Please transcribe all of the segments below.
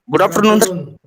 Good Good afternoon. afternoon.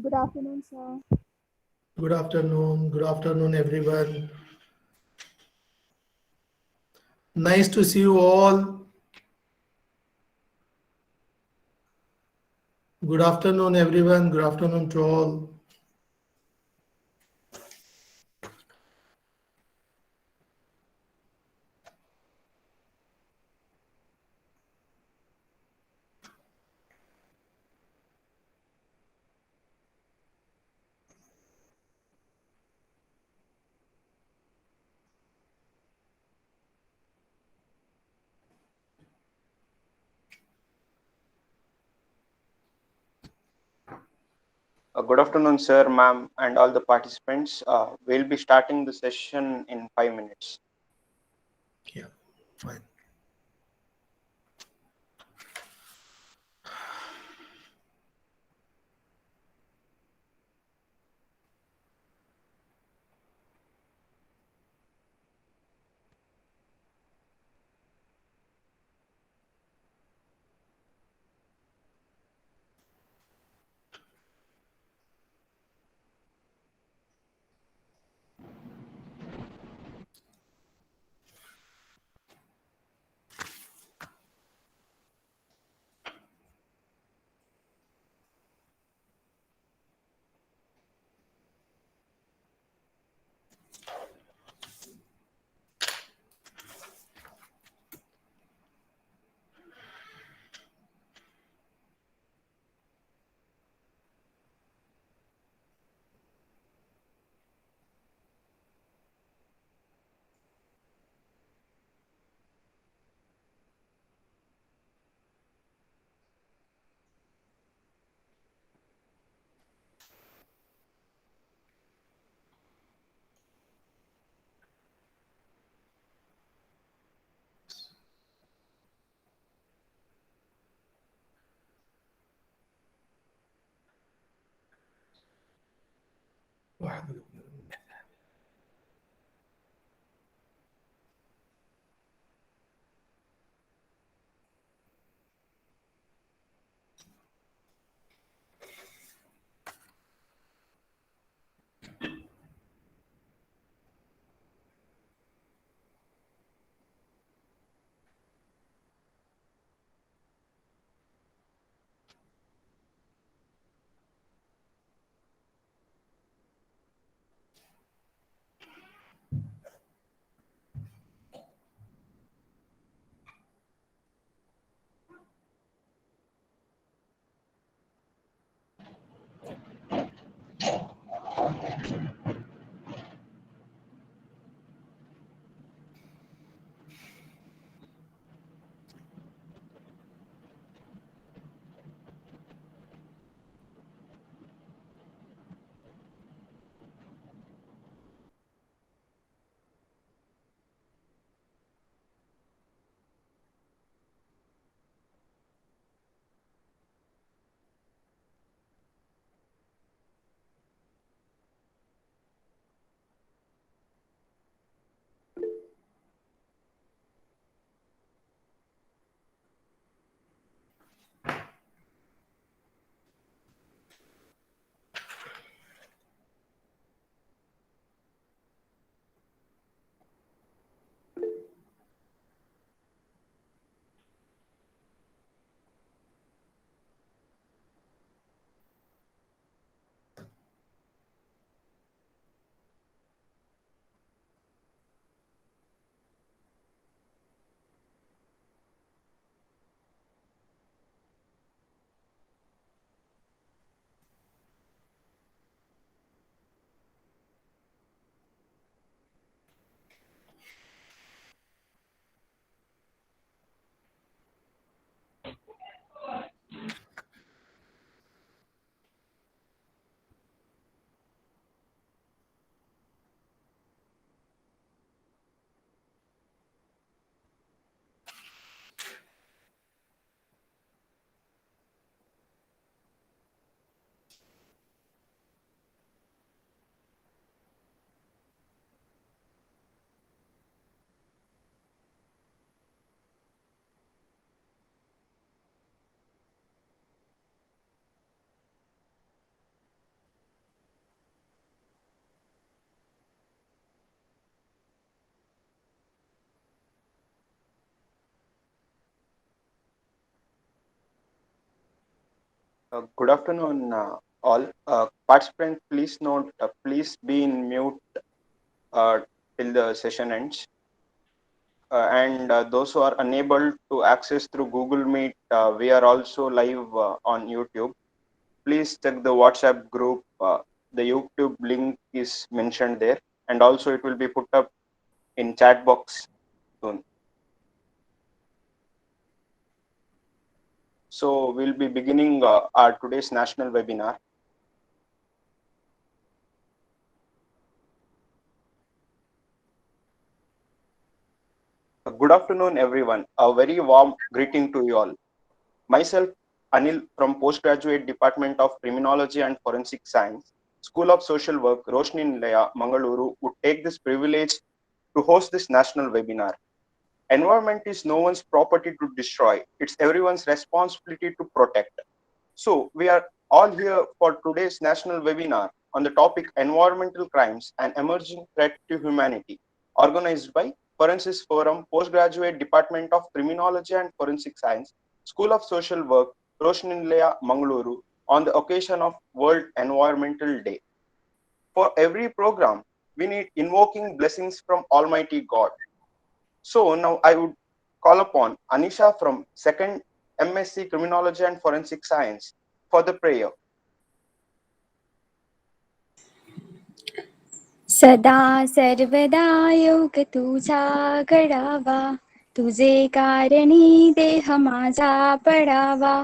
Good afternoon, sir. Good afternoon. Good afternoon, everyone. Nice to see you all. Good afternoon, everyone. Good afternoon to all. Good afternoon, sir, ma'am, and all the participants. We'll be starting the session in 5 minutes. Yeah, fine. Good afternoon, all. Participants, please note, please be in mute uh, till the session ends. And those who are unable to access through Google Meet, we are also live on YouTube. Please check the WhatsApp group. The YouTube link is mentioned there, and also it will be put up in chat box soon. So we'll be beginning our today's national webinar. Good afternoon, everyone. A very warm greeting to you all. Myself, Anil from Postgraduate Department of Criminology and Forensic Science, School of Social Work, Roshni Nilaya, Mangaluru, would take this privilege to host this national webinar. Environment is no one's property to destroy. It's everyone's responsibility to protect. So we are all here for today's national webinar on the topic environmental crimes and emerging threat to humanity, organized by Forensics Forum, Postgraduate Department of Criminology and Forensic Science, School of Social Work, Roshnilaya, Mangaluru, on the occasion of World Environmental Day. For every program, we need invoking blessings from Almighty God. So now I would call upon Anisha from 2nd MSc Criminology and Forensic Science for the prayer. सदा सर्वदा योग तुझा घडावा, तुझे कारणी देह माझा पडावा.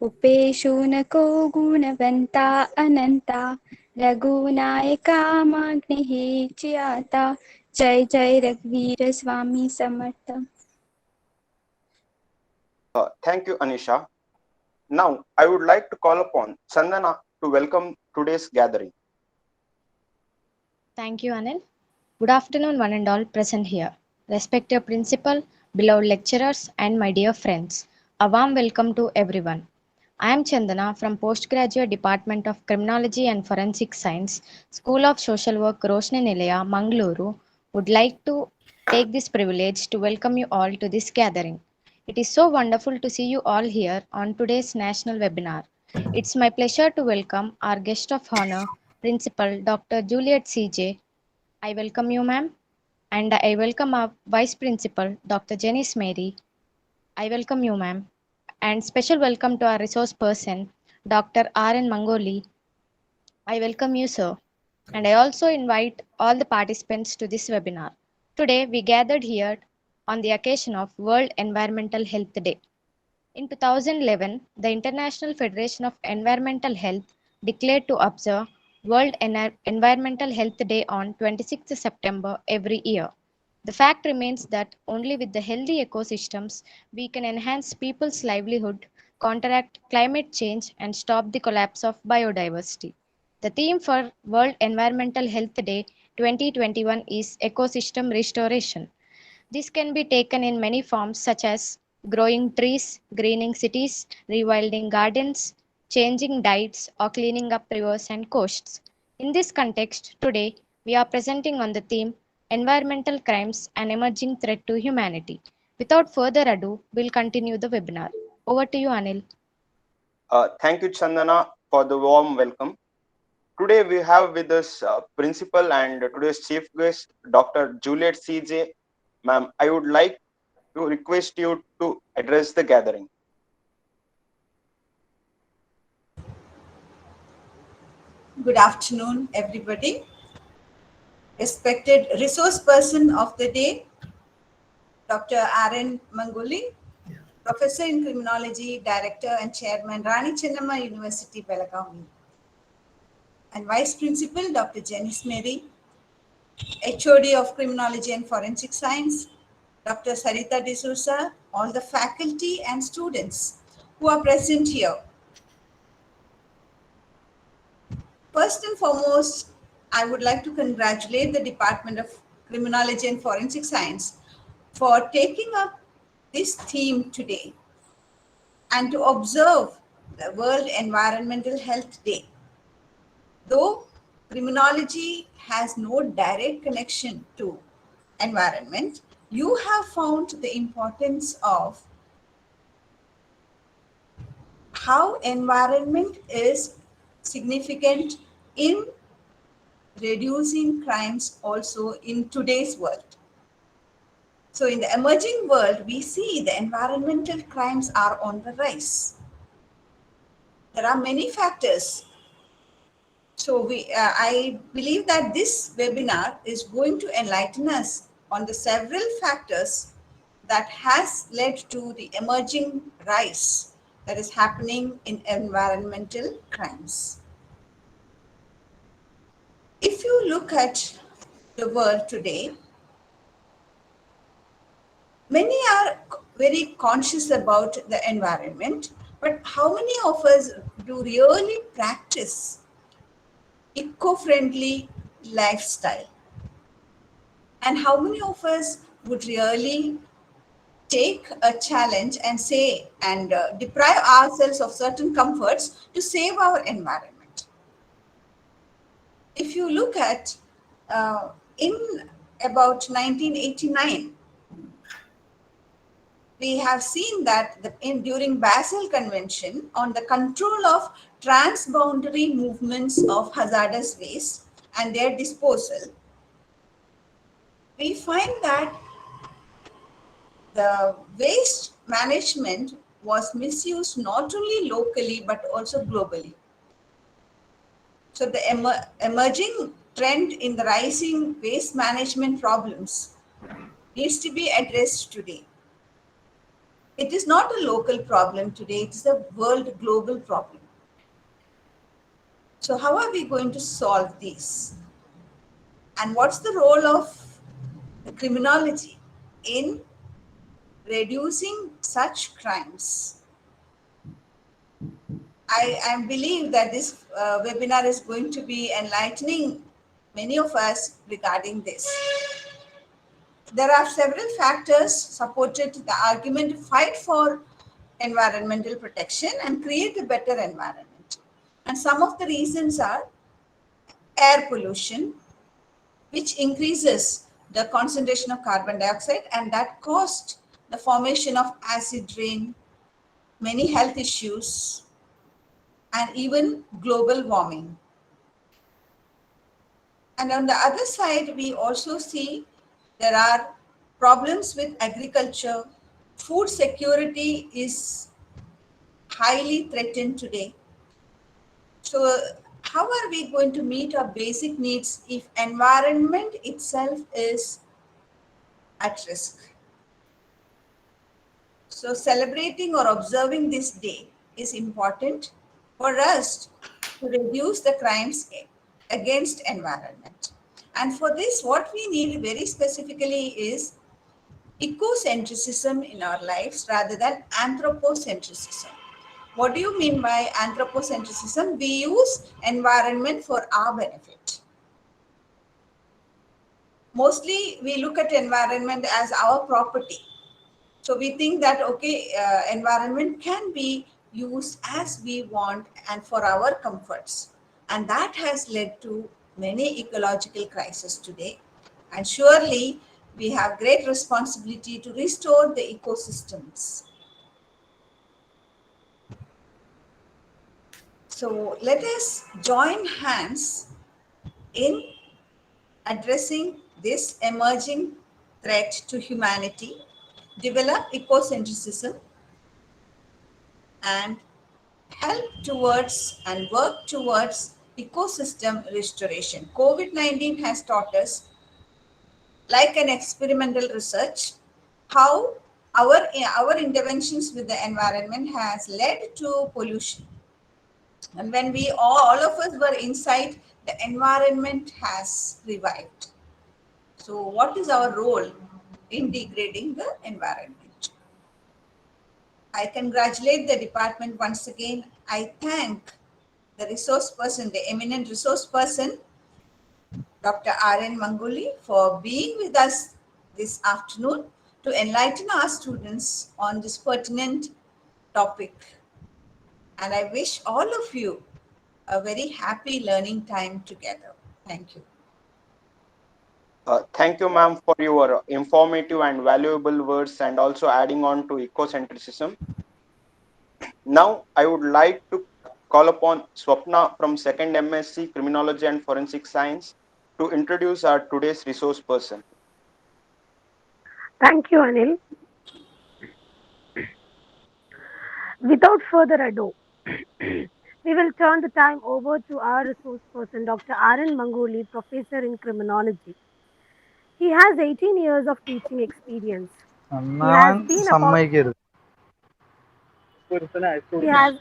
उपेशू नको गुणवंता अनंता, रघुनायका मागणे हेची आता. जय जय रघुवीर Swami Samarth. Thank you, Anisha. Now, I would like to call upon Sandana to welcome today's gathering. Thank you, Anil. Good afternoon, one and all present here. Respected principal, beloved lecturers, and my dear friends. A warm welcome to everyone. I am Chandana from Postgraduate Department of Criminology and Forensic Science, School of Social Work, Roshni Nilaya, Mangaluru. Would like to take this privilege to welcome you all to this gathering. It is so wonderful to see you all here on today's national webinar. It's my pleasure to welcome our guest of honor, Principal Dr. Juliet CJ. I welcome you, ma'am, and I welcome our Vice Principal, Dr. Janice Mary. I welcome you, ma'am, and special welcome to our resource person, Dr. R.N. Mangoli. I welcome you, sir, and I also invite all the participants to this webinar. Today, we gathered here on the occasion of World Environmental Health Day. In 2011, the International Federation of Environmental Health declared to observe World Environmental Health Day on 26th September every year. The fact remains that only with the healthy ecosystems we can enhance people's livelihood, counteract climate change, and stop the collapse of biodiversity. The theme for World Environmental Health Day 2021 is ecosystem restoration. This can be taken in many forms such as growing trees, greening cities, rewilding gardens, changing diets, or cleaning up rivers and coasts. In this context, today we are presenting on the theme Environmental Crimes and Emerging Threat to Humanity. Without further ado, we'll continue the webinar. Over to you, Anil. Thank you, Chandana, for the warm welcome. Today we have with us Principal and today's Chief Guest, Dr. Juliet CJ. Ma'am, I would like to request you to address the gathering. Good afternoon, everybody. Respected resource person of the day, Dr. R.N. Mangoli, Professor in Criminology, Director and Chairman, Rani Chennamma University, Belagavi. And Vice Principal, Dr. Janice Mary, HOD of Criminology and Forensic Science, Dr. Sarita D'Souza, all the faculty and students who are present here. First and foremost, I would like to congratulate the Department of Criminology and Forensic Science for taking up this theme today and to observe the World Environmental Health Day. Though criminology has no direct connection to environment, you have found the importance of how environment is significant in reducing crimes also in today's world. So in the emerging world, we see the environmental crimes are on the rise. There are many factors. So I believe that this webinar is going to enlighten us on the several factors that has led to the emerging rise that is happening in environmental crimes. If you look at the world today, many are very conscious about the environment, but how many of us do really practice eco-friendly lifestyle? And how many of us would really take a challenge and say and deprive ourselves of certain comforts to save our environment? If you look at in about 1989, we have seen that during Basel Convention on the control of transboundary movements of hazardous waste and their disposal, we find that the waste management was misused not only locally but also globally. So the emerging trend in the rising waste management problems needs to be addressed today. It is not a local problem today, it is a world global problem. So how are we going to solve these? And what's the role of the criminology in reducing such crimes? I believe that this webinar is going to be enlightening many of us regarding this. There are several factors supported the argument to fight for environmental protection and create a better environment. And some of the reasons are air pollution, which increases the concentration of carbon dioxide, and that caused the formation of acid rain, many health issues, and even global warming. And on the other side, we also see there are problems with agriculture. Food security is highly threatened today. So how are we going to meet our basic needs if environment itself is at risk? So celebrating or observing this day is important for us to reduce the crimes against environment. And for this, what we need very specifically is ecocentrism in our lives rather than anthropocentrism. What do you mean by anthropocentrism? We use environment for our benefit. Mostly we look at environment as our property. So we think that, okay, environment can be used as we want and for our comforts. And that has led to many ecological crises today. And surely we have great responsibility to restore the ecosystems. So let us join hands in addressing this emerging threat to humanity, develop ecocentrism, and help towards and work towards ecosystem restoration. COVID-19 has taught us, like an experimental research, how our interventions with the environment has led to pollution. And when we all of us were inside, the environment has revived. So what is our role in degrading the environment? I congratulate the department once again. I thank the resource person, the eminent resource person, Dr. R.N. Mangoli, for being with us this afternoon to enlighten our students on this pertinent topic. And I wish all of you a very happy learning time together. Thank you. Thank you, ma'am, for your informative and valuable words and also adding on to ecocentrism. Now, I would like to call upon Swapna from 2nd MSc Criminology and Forensic Science to introduce our today's resource person. Thank you, Anil. Without further ado, we will turn the time over to our resource person, Dr. R.N. Mangoli, professor in criminology. He has 18 years of teaching experience. He has ഞാൻ been about സമ്മതിക്കരുത് he has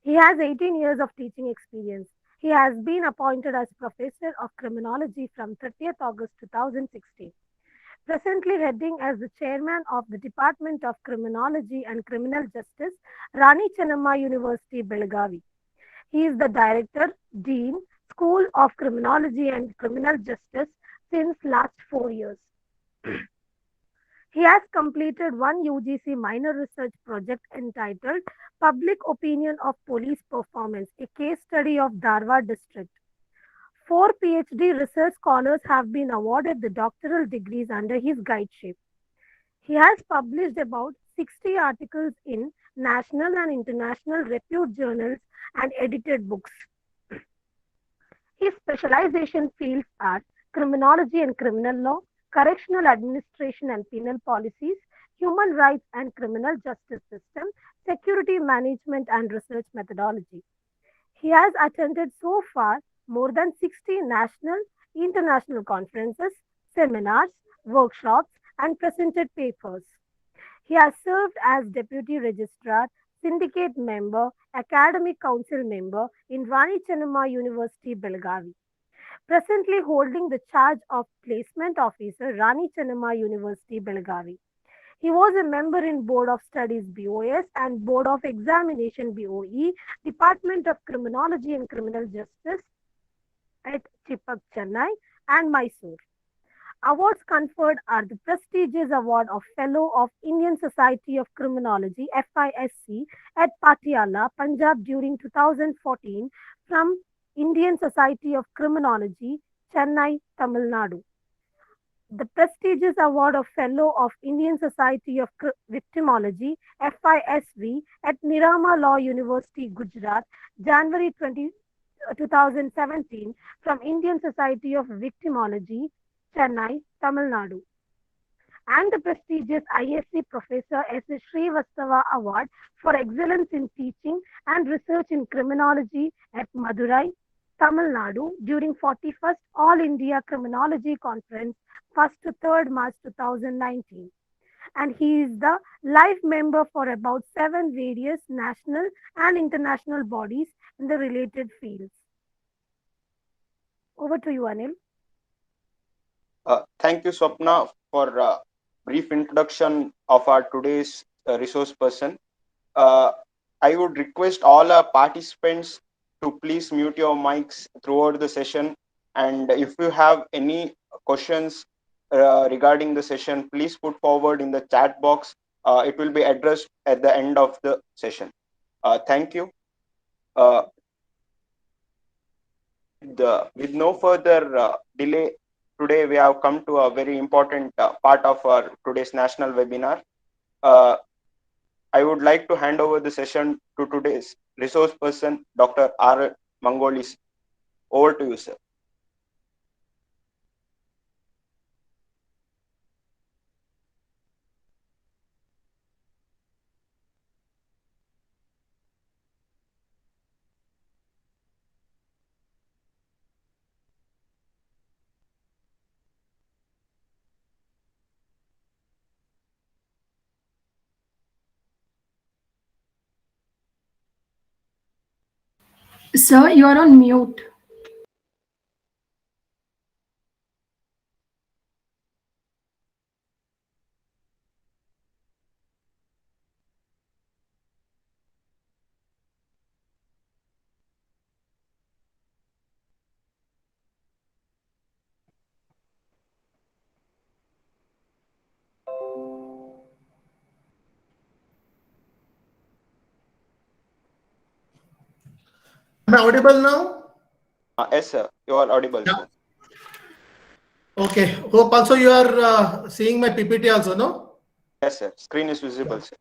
he has 18 years of teaching experience. He has been appointed as professor of criminology from 30th August 2016. Presently heading as the chairman of the Department of Criminology and Criminal Justice, Rani Chennamma University, Belagavi. He is the director, dean, School of Criminology and Criminal Justice since last 4 years. He has completed one UGC minor research project entitled Public Opinion of Police Performance, a case study of Dharwad district. 4 PhD research scholars have been awarded the doctoral degrees under his guideship. He has published about 60 articles in national and international reputed journals and edited books. His specialization fields are criminology and criminal law, correctional administration and penal policies, human rights and criminal justice system, security management and research methodology. He has attended so far more than 60 national, international conferences, seminars, workshops, and presented papers. He has served as Deputy Registrar, Syndicate Member, Academic Council Member in Rani Chennamma University, Belagavi. Presently holding the charge of Placement Officer, Rani Chennamma University, Belagavi. He was a member in Board of Studies BOS and Board of Examination BOE, Department of Criminology and Criminal Justice at Chippak, Chennai and Mysore. Awards conferred are the prestigious award of Fellow of Indian Society of Criminology FISC at Patiala, Punjab during 2014 from Indian Society of Criminology, Chennai, Tamil Nadu. The prestigious award of Fellow of Indian Society of Victimology FISV at Nirama Law University, Gujarat, January 2017 from Indian Society of Victimology, Chennai, Tamil Nadu. And the prestigious ISC Professor S. Srivastava Award for Excellence in Teaching and Research in Criminology at Madurai, Tamil Nadu during 41st All India Criminology Conference 1st to 3rd March 2019. And he is the life member for about 7 various national and international bodies in the related fields. Over to you, Anil. Thank you, Swapna, for a brief introduction of our today's resource person. I would request all our participants to please mute your mics throughout the session. And if you have any questions regarding the session, please put forward in the chat box. It will be addressed at the end of the session. Thank you. With no further delay, today we have come to a very important part of our today's national webinar. I would like to hand over the session to today's resource person, Dr. R. Mangoli. Over to you, sir. Sir, you are on mute. Am I audible now? Yes, sir. You are audible, sir. Okay. Hope also you are seeing my PPT also, no? Yes, sir. Screen is visible, sir.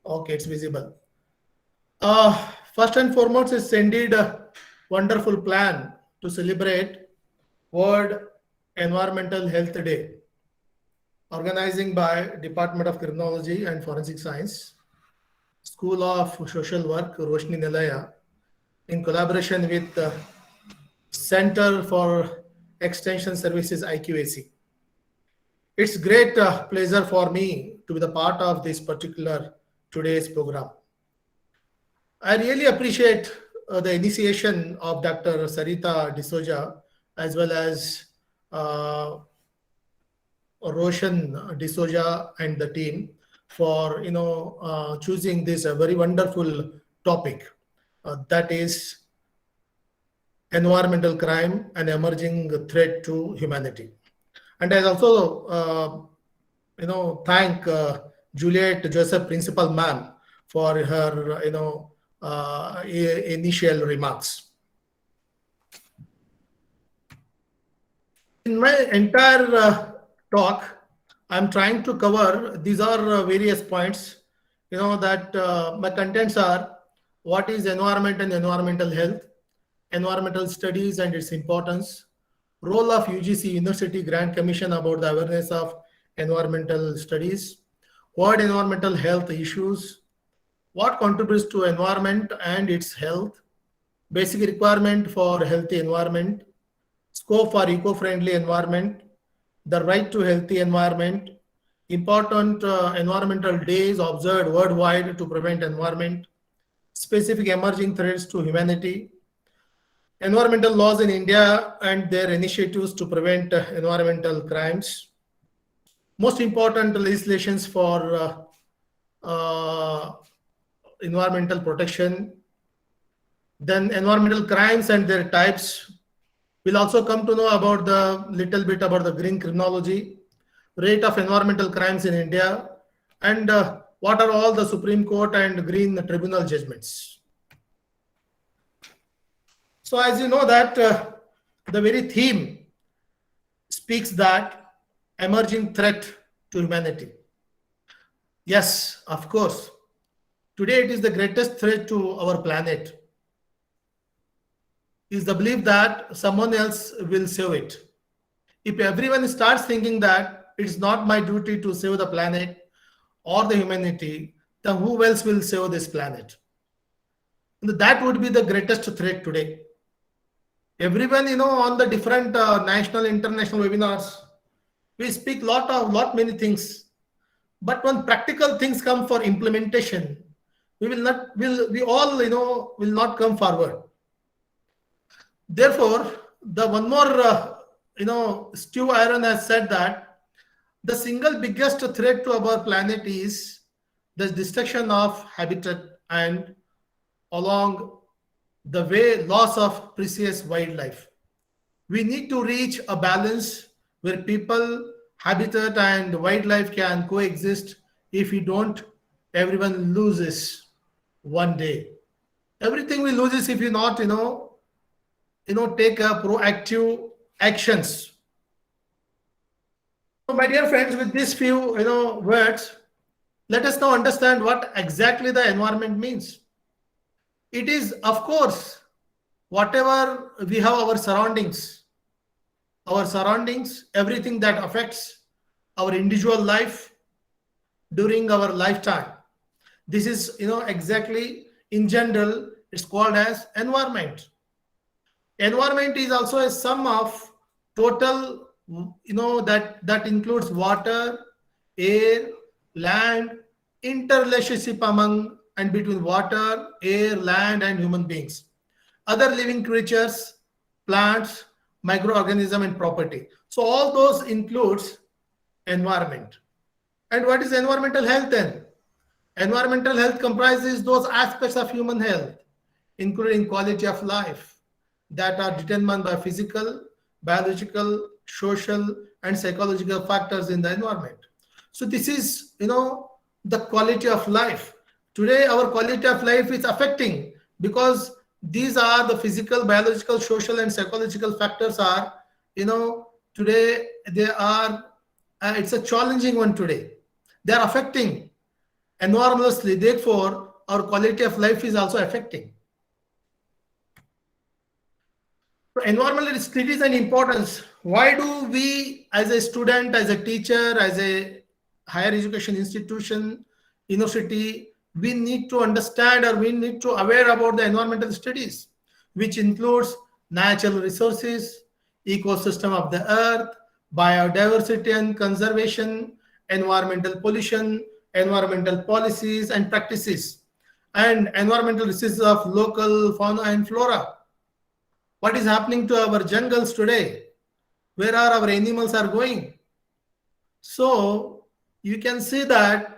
Okay, it's visible. First and foremost, it's indeed a wonderful plan to celebrate World Environmental Health Day, organizing by Department of Criminology and Forensic Science, School of Social Work, Roshni Nilaya, in collaboration with the Center for Extension Services, IQAC. It's great pleasure for me to be the part of this particular today's program. I really appreciate the initiation of Dr. Sarita D'Souza as well as Roshan D'Souza and the team for choosing this very wonderful topic that is environmental crime and emerging threat to humanity. And I also thank Juliet Joseph, Principal Ma'am, for her initial remarks. In my entire talk, I'm trying to cover, these are various points, that my contents are: what is environment and environmental health, environmental studies and its importance, role of UGC University Grant Commission about the awareness of environmental studies, what environmental health issues, what contributes to environment and its health, basic requirement for healthy environment, scope for eco-friendly environment, the right to healthy environment, important environmental days observed worldwide to prevent environment, specific emerging threats to humanity, environmental laws in India and their initiatives to prevent environmental crimes, most important legislations for environmental protection, then environmental crimes and their types. We'll also come to know about the little bit about the green criminology, rate of environmental crimes in India, and what are all the Supreme Court and green tribunal judgments. So as you know that the very theme speaks that emerging threat to humanity. Yes, of course, today it is the greatest threat to our planet. Is the belief that someone else will save it. If everyone starts thinking that it's not my duty to save the planet or the humanity, then who else will save this planet? And that would be the greatest threat today. Everyone, on the different national, international webinars, we speak many things. But when practical things come for implementation, we all not come forward. Therefore, the one more, Stu Aaron has said that the single biggest threat to our planet is the destruction of habitat and along the way loss of precious wildlife. We need to reach a balance where people, habitat and wildlife can coexist. If we don't, everyone loses one day. Everything we loses if we not, take a proactive actions. So my dear friends, with these few words, let us now understand what exactly the environment means. It is, of course, whatever we have our surroundings, everything that affects our individual life during our lifetime. This is exactly, in general, it's called as environment. Environment is also a sum of total, that includes water, air, land, interrelationship among and between water, air, land, and human beings, other living creatures, plants, microorganism, and property. So all those includes environment. And what is environmental health then? Environmental health comprises those aspects of human health, including quality of life, that are determined by physical, biological, social, and psychological factors in the environment. So this is, the quality of life. Today, our quality of life is affecting because these are the physical, biological, social, and psychological factors are, today they are, it's a challenging one today. They are affecting enormously. Therefore, our quality of life is also affecting. So environmental studies and importance. Why do we, as a student, as a teacher, as a higher education institution, university, we need to understand, or we need to aware about the environmental studies, which includes natural resources, ecosystem of the earth, biodiversity and conservation, environmental pollution, environmental policies and practices, and environmental resources of local fauna and flora. What is happening to our jungles today? Where are our animals are going? So you can see that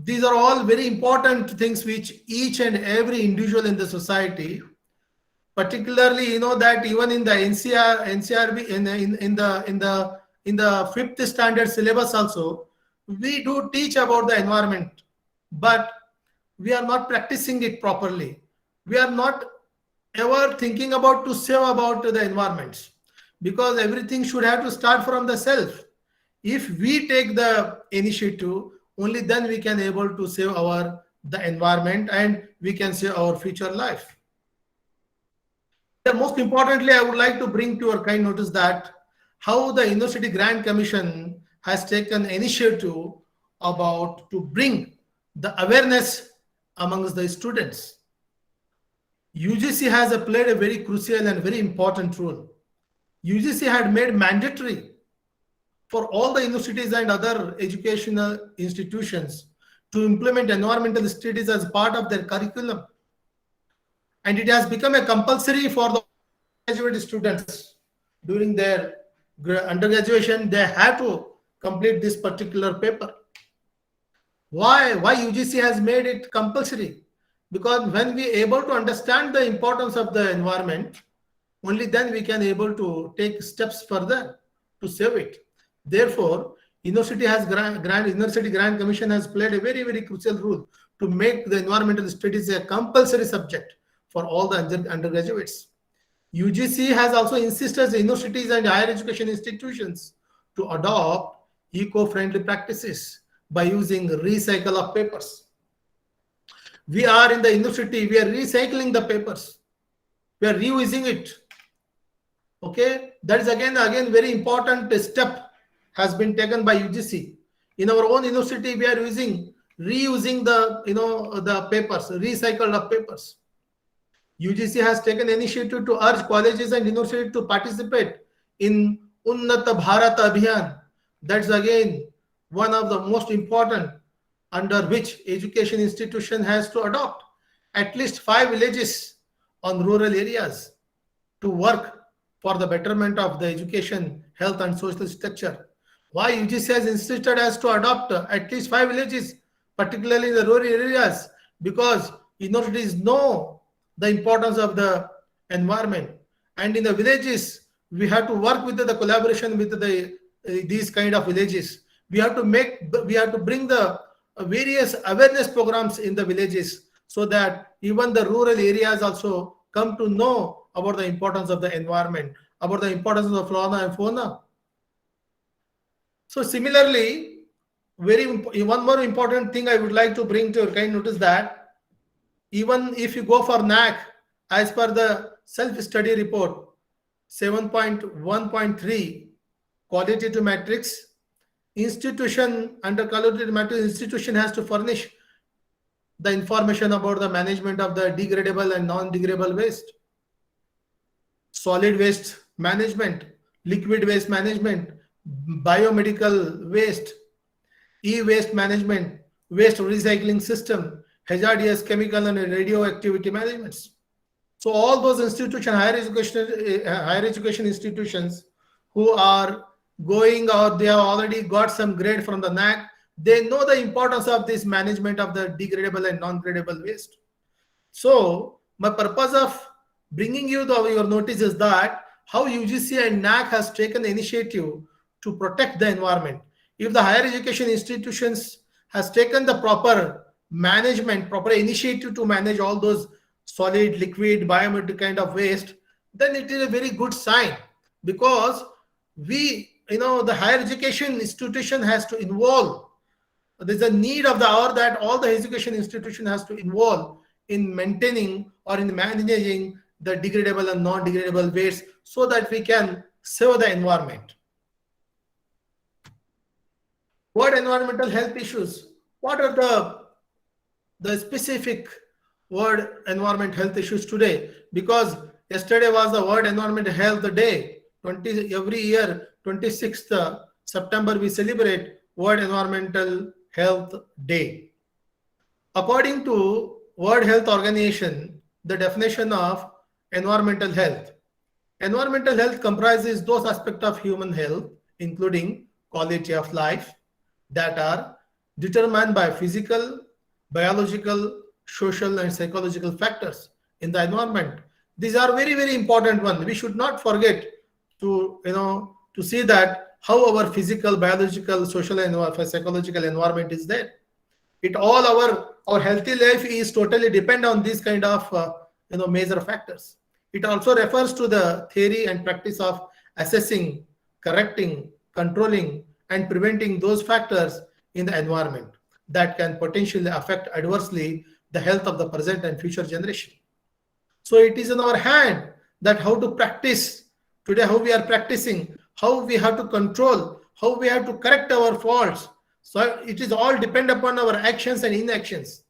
these are all very important things which each and every individual in the society, particularly, you know, that even in the NCRB, in the 5th standard syllabus also, we do teach about the environment, but we are not practicing it properly. We are not ever thinking about to save about the environments, because everything should have to start from the self. If we take the initiative, only then we can able to save the environment, and we can save our future life. Most importantly, I would like to bring to your kind notice that how the University Grant Commission has taken initiative about to bring the awareness amongst the students. UGC has played a very crucial and very important role. UGC had made mandatory for all the universities and other educational institutions to implement environmental studies as part of their curriculum. And it has become a compulsory for the graduate students during their undergraduation. They have to complete this particular paper. Why UGC has made it compulsory? Because when we able to understand the importance of the environment, only then we can able to take steps further to save it. Therefore, University Grant Commission has played a very, very crucial role to make the environmental studies a compulsory subject for all the undergraduates. UGC has also insisted the universities and higher education institutions to adopt eco-friendly practices by using recycle of papers. We are in the university, we are recycling the papers. We are reusing it. Okay, that is again very important step has been taken by UGC. In our own university, we are reusing the papers, recycled of papers. UGC has taken initiative to urge colleges and universities to participate in Unnata Bharat Abhiyan. That's again one of the most important, under which education institution has to adopt at least 5 villages on rural areas to work for the betterment of the education, health and social structure. Why UGC has insisted as to adopt at least 5 villages, particularly in the rural areas? Because universities know the importance of the environment, and in the villages we have to work with the collaboration with these kind of villages. We have to bring the various awareness programs in the villages, so that even the rural areas also come to know about the importance of the environment, about the importance of the flora and fauna. So similarly, one more important thing I would like to bring to your kind notice that even if you go for NAAC, as per the self-study report 7.1.3 qualitative matrix, institution under qualitative matrix, institution has to furnish the information about the management of the degradable and non-degradable waste, solid waste management, liquid waste management, biomedical waste, e-waste management, waste recycling system, hazardous chemical and radioactivity management. So all those institutions, higher education institutions who are going out, they have already got some grade from the NAAC. They know the importance of this management of the degradable and non-degradable waste. So my purpose of bringing you your notice is that how UGC and NAAC has taken initiative to protect the environment. If the higher education institutions has taken the proper management, proper initiative to manage all those solid, liquid, biomedical kind of waste, then it is a very good sign, because the higher education institution has to involve. There's a need of the hour that all the education institution has to involve in maintaining or in managing the degradable and non-degradable waste so that we can save the environment. What environmental health issues? What are the specific World Environment Health issues today? Because yesterday was the World Environment Health Day. Every year, 26th September, we celebrate World Environmental Health Day. According to World Health Organization, the definition of environmental health comprises those aspects of human health, including quality of life, that are determined by physical, biological, social, and psychological factors in the environment. These are very, very important ones. We should not forget to see that how our physical, biological, social, and psychological environment is there. It all our healthy life is totally depend on these kind of major factors. It also refers to the theory and practice of assessing, correcting, controlling, and preventing those factors in the environment that can potentially affect adversely the health of the present and future generation. So it is in our hand that how to practice today, how we are practicing, how we have to control, how we have to correct our faults. So it is all depend upon our actions and inactions.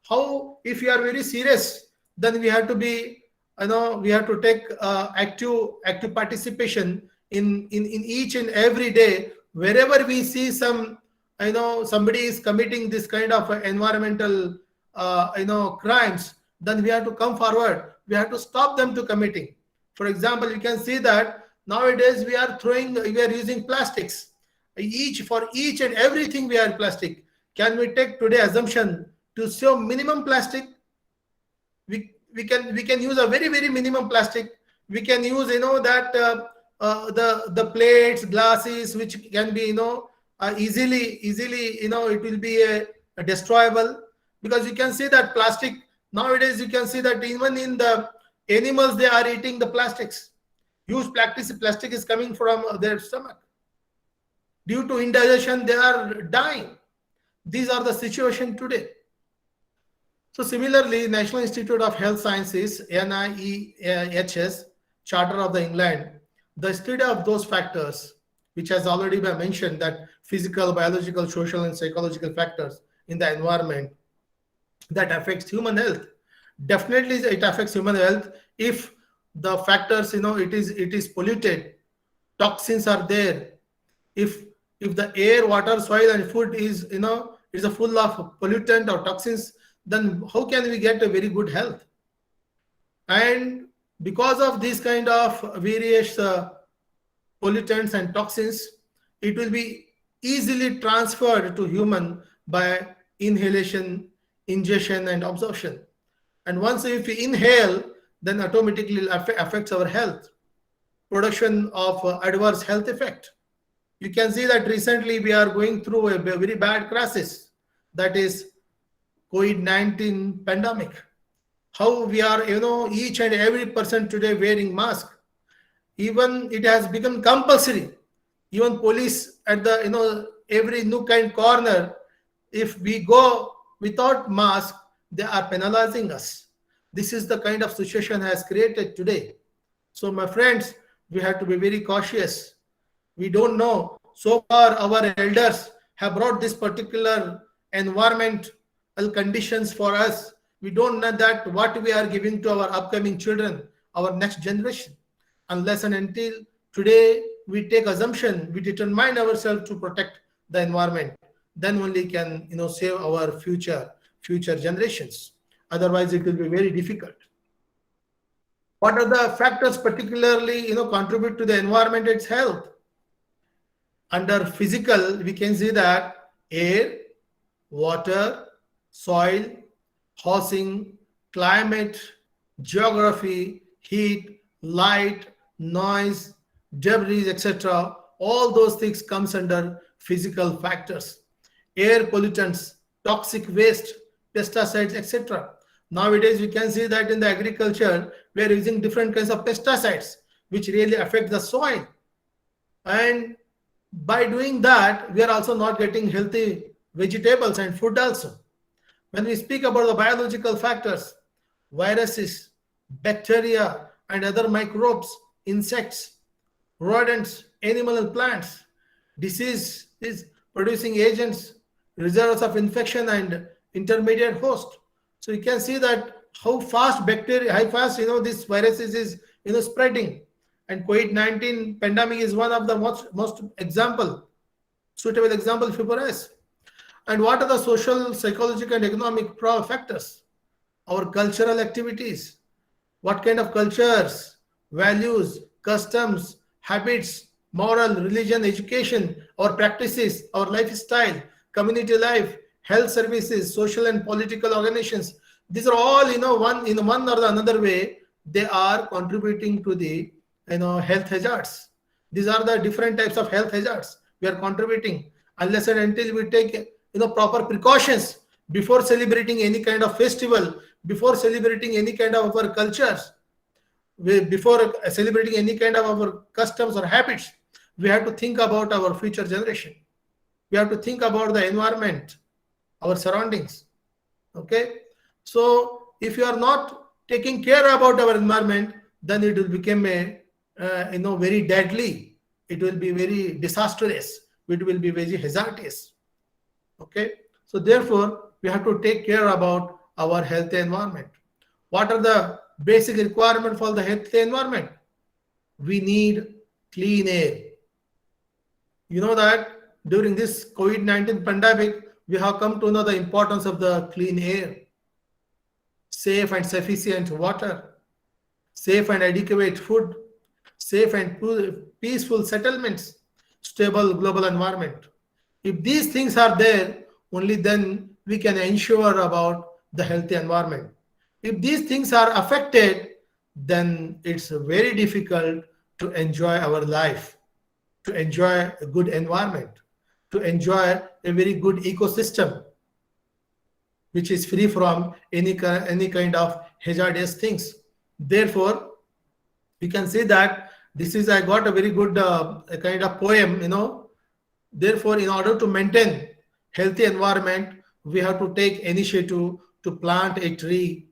How, if we are very serious, then we have to be, we have to take active participation in each and every day. Wherever we see somebody is committing this kind of environmental crimes, then we have to come forward. We have to stop them to committing. For example, you can see that nowadays we are using plastics. For each and everything we are plastic. Can we take today assumption to show minimum plastic? We can use a very, very minimum plastic. We can use the plates, glasses, which can be easily it will be a destroyable, because you can see that plastic nowadays, you can see that even in the animals they are eating the plastics. Huge plastic is coming from their stomach. Due to indigestion, they are dying. These are the situation today. So similarly, National Institute of Health Sciences, NIEHS, Charter of the England, the study of those factors, which has already been mentioned, that physical, biological, social, and psychological factors in the environment that affects human health. Definitely it affects human health if the factors, it is polluted, toxins are there. If the air, water, soil, and food is a full of pollutant or toxins, then how can we get a very good health? And because of these kind of various pollutants and toxins, it will be easily transferred to human by inhalation, ingestion, and absorption. And once if we inhale, then automatically affects our health, production of adverse health effect. You can see that recently we are going through a very bad crisis, that is COVID-19 pandemic. How we are, each and every person today wearing mask. Even it has become compulsory. Even police at the, every nook and corner, if we go without mask, they are penalizing us. This is the kind of situation has created today. So my friends, we have to be very cautious. We don't know. So far, our elders have brought this particular environmental conditions for us. We don't know that what we are giving to our upcoming children, our next generation. Unless and until today we take assumption, we determine ourselves to protect the environment, then only can save our future generations. Otherwise, it will be very difficult. What are the factors particularly contribute to the environment, its health? Under physical, we can see that air, water, soil, housing, climate, geography, heat, light, noise, debris, etc. All those things comes under physical factors. Air pollutants, toxic waste, pesticides, etc. Nowadays, we can see that in the agriculture, we are using different kinds of pesticides, which really affect the soil. And by doing that, we are also not getting healthy vegetables and food also. When we speak about the biological factors, viruses, bacteria, and other microbes, insects, rodents, animal and plants, disease is producing agents, reservoirs of infection and intermediate host. So you can see that how fast bacteria, how fast this viruses is spreading. And COVID-19 pandemic is one of the most suitable example for us. And what are the social, psychological, and economic factors? Our cultural activities. What kind of cultures, values, customs, habits, moral, religion, education, our practices, our lifestyle, community life, health services, social and political organizations. These are all, one or the another way, they are contributing to the, health hazards. These are the different types of health hazards we are contributing. Unless and until we take, proper precautions before celebrating any kind of festival, before celebrating any kind of our cultures, before celebrating any kind of our customs or habits, we have to think about our future generation. We have to think about the environment, our surroundings. Okay, so if you are not taking care about our environment, then it will become a very deadly. It will be very disastrous. It will be very hazardous. Okay, so therefore we have to take care about our healthy environment. What are the basic requirements for the healthy environment? We need clean air. You know that during this COVID-19 pandemic, we have come to know the importance of the clean air, safe and sufficient water, safe and adequate food, safe and peaceful settlements, stable global environment. If these things are there, only then we can ensure about the healthy environment. If these things are affected, then it's very difficult to enjoy our life, to enjoy a good environment, to enjoy a very good ecosystem, which is free from any kind of hazardous things. Therefore, we can say that I got a very good a kind of poem, Therefore, in order to maintain healthy environment, we have to take initiative to plant a tree,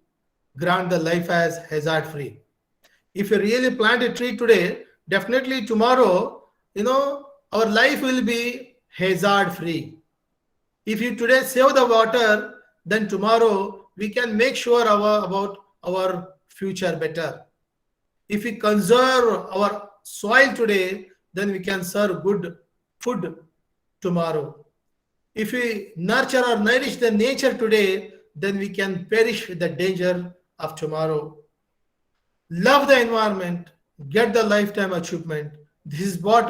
grant the life as hazard free. If you really plant a tree today, definitely tomorrow, our life will be hazard free. If you today save the water, then tomorrow we can make sure about our future better. If we conserve our soil today, then we can serve good food tomorrow. If we nurture or nourish the nature today, then we can perish the danger of tomorrow. Love the environment, get the lifetime achievement. This is what,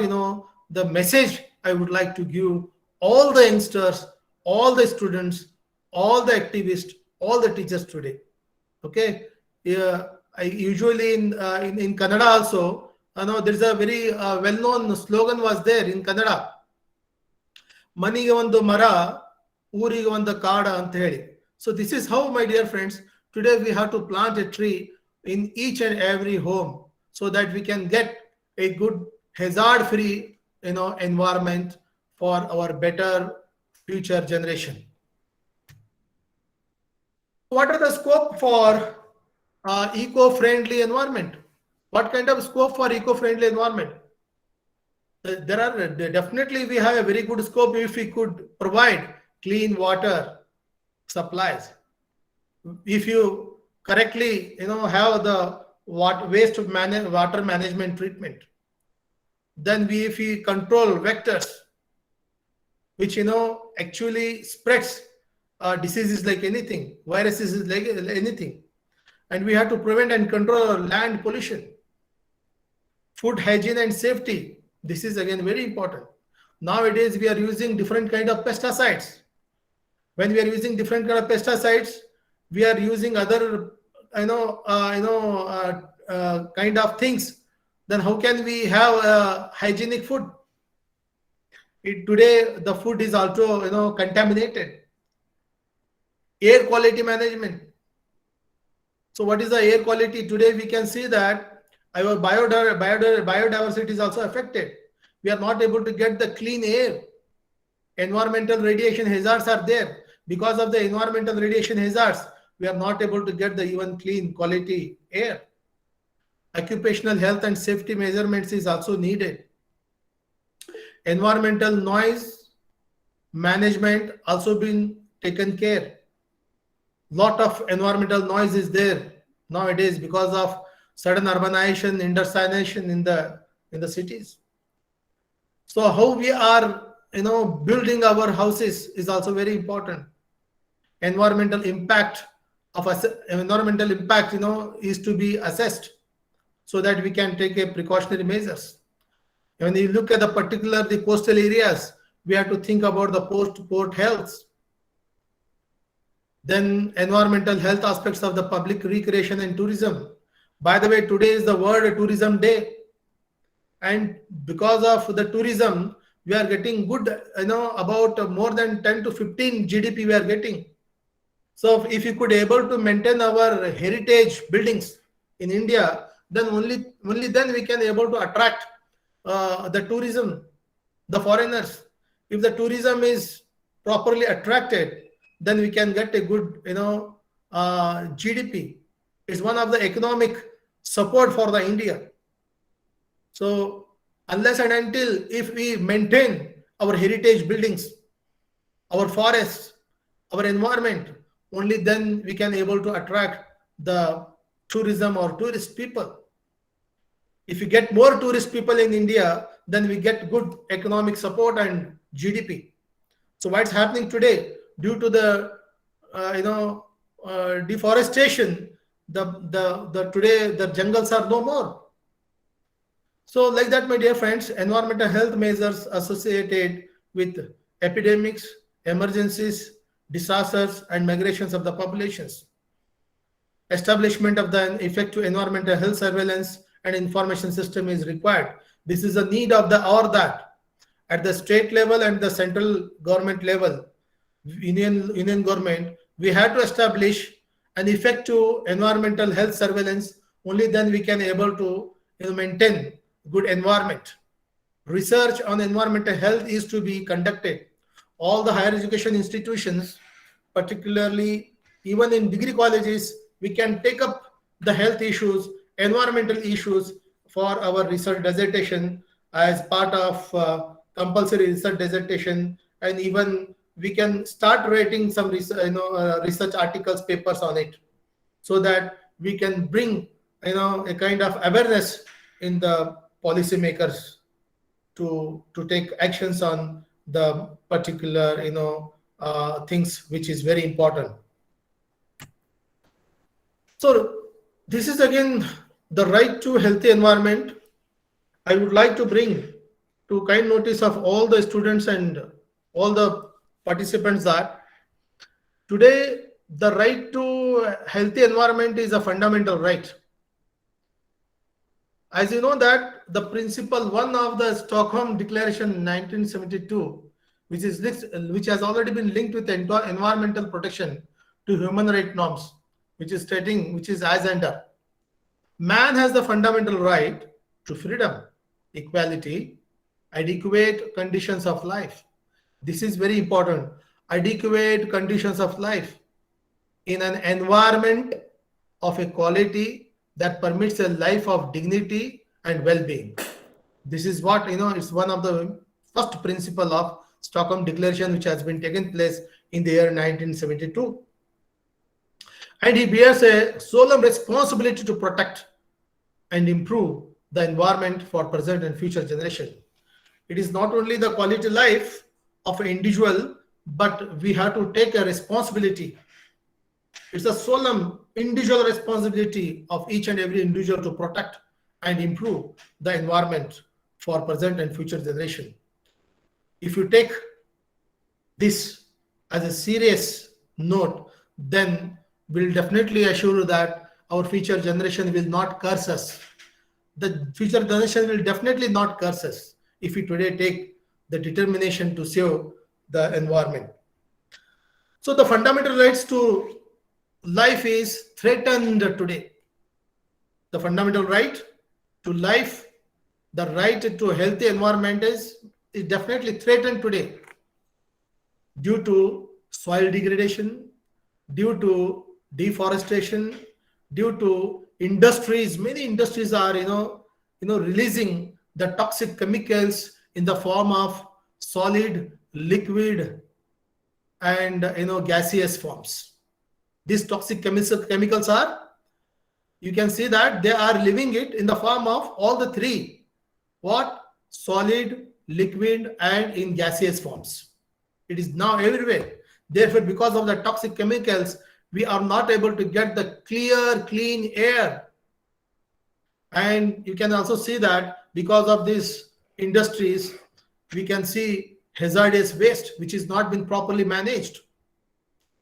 the message I would like to give all the youngsters, all the students, all the activists, all the teachers today. Okay. I usually in Kannada also, there is a very well-known slogan was there in Kannada. Manige ಒಂದು ಮರ ಊರಿಗೆ ಒಂದು ಕಾಡ ಅಂತ ಹೇಳಿ. So this is how, my dear friends, today we have to plant a tree in each and every home so that we can get a good hazard-free, environment for our better future generation. What are the scope for eco-friendly environment? What kind of scope for eco-friendly environment? There are definitely we have a very good scope if we could provide clean water supplies. If you correctly have the water management treatment, then if we control vectors which actually spreads diseases like anything, viruses is like anything, and we have to prevent and control land pollution, food hygiene and safety. This is again very important. Nowadays we are using different kind of pesticides. When we are using different kind of pesticides, we are using other kind of things. Then how can we have hygienic food? Today the food is also contaminated. Air quality management. So what is the air quality? Today we can see that our biodiversity is also affected. we are not able to get the clean air. Environmental radiation hazards are there. Because of the environmental radiation hazards, we are not able to get the even clean quality air. Occupational health and safety measurements is also needed. Environmental noise management also been taken care. Lot of environmental noise is there nowadays because of sudden urbanization, industrialization in the cities. So how we are building our houses is also very important. Environmental impact is to be assessed so that we can take a precautionary measures. When you look at the coastal areas, we have to think about the post-port health. Then environmental health aspects of the public recreation and tourism. By the way, today is the World Tourism Day. And because of the tourism, we are getting good, about more than 10 to 15 GDP we are getting. So if you could able to maintain our heritage buildings in India, then only then we can able to attract the tourism, the foreigners. If the tourism is properly attracted, then we can get a good, GDP. It's one of the economic support for the India. So unless and until if we maintain our heritage buildings, our forests, our environment, only then we can able to attract the tourism or tourist people. If we get more tourist people in India, then we get good economic support and GDP. So what's happening today due to the deforestation, today the jungles are no more. So like that, my dear friends, environmental health measures associated with epidemics, emergencies, disasters, and migrations of the populations. Establishment of the effective environmental health surveillance and information system is required. This is a need of the hour that at the state level and the central government level, union government, we have to establish an effective environmental health surveillance. Only then we can able to maintain good environment. Research on environmental health is to be conducted. All the higher education institutions, particularly even in degree colleges, we can take up the health issues, environmental issues for our research dissertation as part of compulsory research dissertation, and even we can start writing some research articles, papers on it, so that we can bring a kind of awareness in the policymakers to take actions on the particular things which is very important. So this is again the right to healthy environment. I would like to bring to kind notice of all the students and all the participants that today the right to healthy environment is a fundamental right. As you know that the principle one of the Stockholm Declaration 1972, which has already been linked with environmental protection to human rights norms, which is as under: man has the fundamental right to freedom, equality, adequate conditions of life. This is very important. Adequate conditions of life in an environment of a quality that permits a life of dignity and well-being. This is what, it's one of the first principle of Stockholm Declaration, which has been taken place in the year 1972. And he bears a solemn responsibility to protect and improve the environment for present and future generation. It is not only the quality life of an individual, but we have to take a responsibility. It's a solemn individual responsibility of each and every individual to protect and improve the environment for present and future generation. If you take this as a serious note, then we'll definitely assure that our future generation will not curse us. The future generation will definitely not curse us if we today take the determination to save the environment. So the fundamental rights to life is threatened today. The fundamental right to life, the right to healthy environment is definitely threatened today due to soil degradation, due to deforestation, due to industries. Many industries are releasing the toxic chemicals in the form of solid, liquid, and gaseous forms. These toxic chemicals are, you can see that they are living it in the form of all the three: what? Solid, liquid, and in gaseous forms. It is now everywhere. Therefore, because of the toxic chemicals, we are not able to get the clear, clean air. And you can also see that because of these industries, we can see hazardous waste, which is not been properly managed.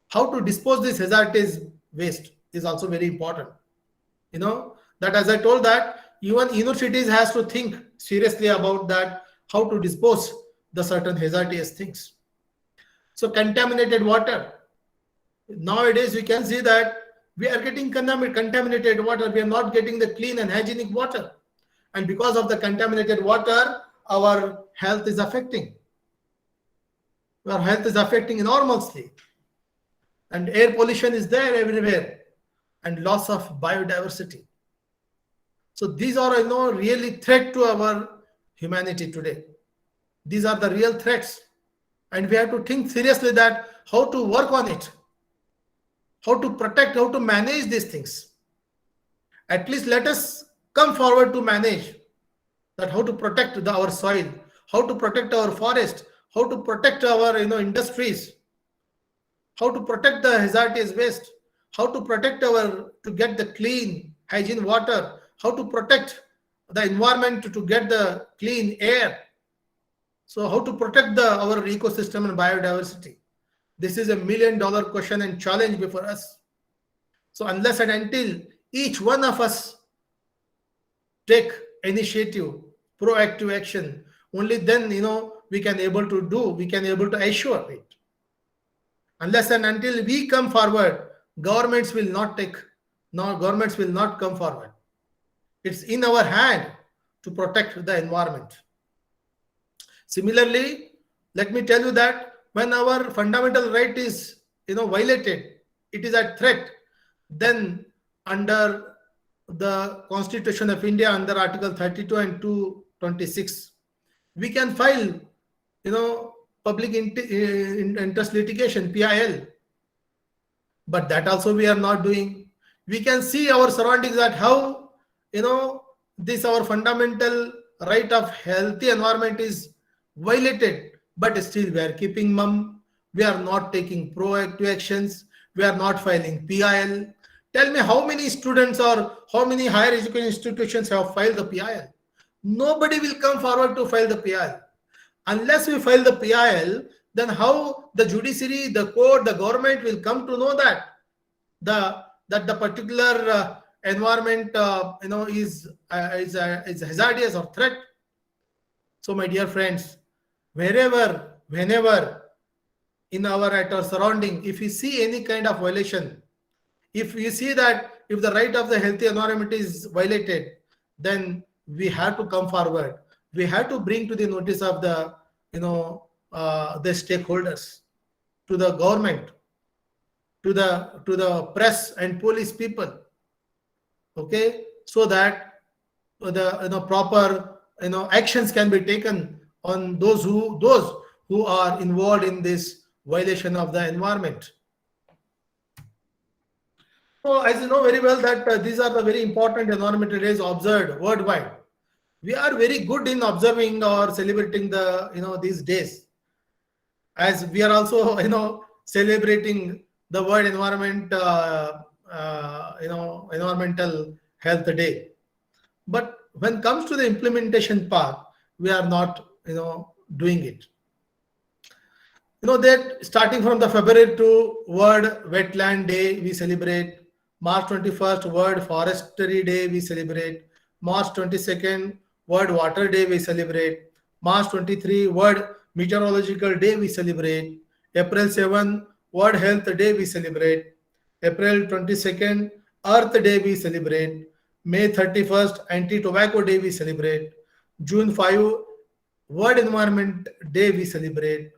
How to dispose this hazardous waste is also very important. That, as I told, that even universities has to think seriously about that, how to dispose the certain hazardous things. So contaminated water. Nowadays, we can see that we are getting contaminated water. We are not getting the clean and hygienic water. And because of the contaminated water, our health is affecting. Our health is affecting enormously. And air pollution is there everywhere. And loss of biodiversity. So these are, really threat to our humanity today. These are the real threats. And we have to think seriously that how to work on it, how to protect, how to manage these things. At least let us come forward to manage that, how to protect our soil, how to protect our forest, how to protect our industries, how to protect the hazardous waste, how to protect to get the clean hygiene water, how to protect the environment to get the clean air. So how to protect our ecosystem and biodiversity. This is $1 million question and challenge before us. So unless and until each one of us take initiative, proactive action, only then we can able to assure it. Unless and until we come forward, governments will not come forward. It's in our hand to protect the environment. Similarly, let me tell you that when our fundamental right is violated, it is a threat, then under the Constitution of India, under Article 32 and 226, we can file public interest litigation, PIL. But that also we are not doing. We can see our surroundings, that how this our fundamental right of healthy environment is violated, but still we are keeping mum. We are not taking proactive actions. We are not filing PIL. Tell me how many students or how many higher education institutions have filed the PIL? Nobody will come forward to file the PIL. Unless we file the PIL, then how the judiciary, the court, the government will come to know that the particular environment is hazardous or threat. So my dear friends, whenever in at our surrounding, if we see any kind of violation, if we see that if the right of the healthy environment is violated, then we have to come forward. We have to bring to the notice of the stakeholders, to the government, to the press and police people. Okay, so that the proper actions can be taken on those who are involved in this violation of the environment. So as you know very well that these are the very important environmental days observed worldwide. We are very good in observing or celebrating these days, as we are also celebrating the World Environmental Health Day. But when it comes to the implementation part, we are not doing it. That starting from the February to World Wetland Day, we celebrate. March 21st, World Forestry Day, we celebrate. March 22nd, World Water Day, we celebrate. March 23, World Meteorological Day, we celebrate. April 7, World Health Day, we celebrate. April 22nd, Earth Day, we celebrate. May 31st, Anti-Tobacco Day, we celebrate. June 5, World Environment Day we celebrate.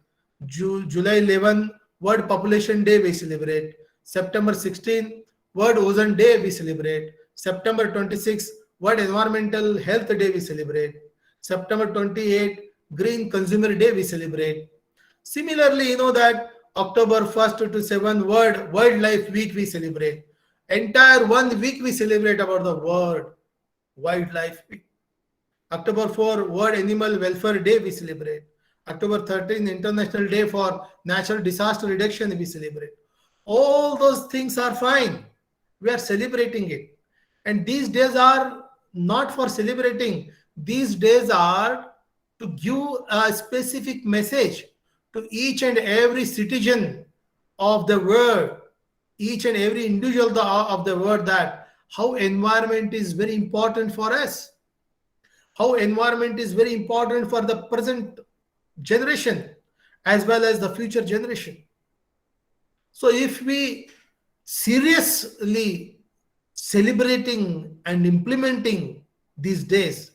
July 11, World Population Day we celebrate. September 16, World Ozone Day we celebrate. September 26, World Environmental Health Day we celebrate. September 28, Green Consumer Day we celebrate. Similarly, you know that October 1st to 7th, World Wildlife Week we celebrate. Entire 1 week we celebrate about the World Wildlife Week. October 4, World Animal Welfare Day we celebrate. October 13, International Day for Natural Disaster Reduction we celebrate. All those things are fine. We are celebrating it. And these days are not for celebrating. These days are to give a specific message to each and every citizen of the world, each and every individual of the world, that how environment is very important for us, how environment is very important for the present generation as well as the future generation. So if we seriously celebrating and implementing these days,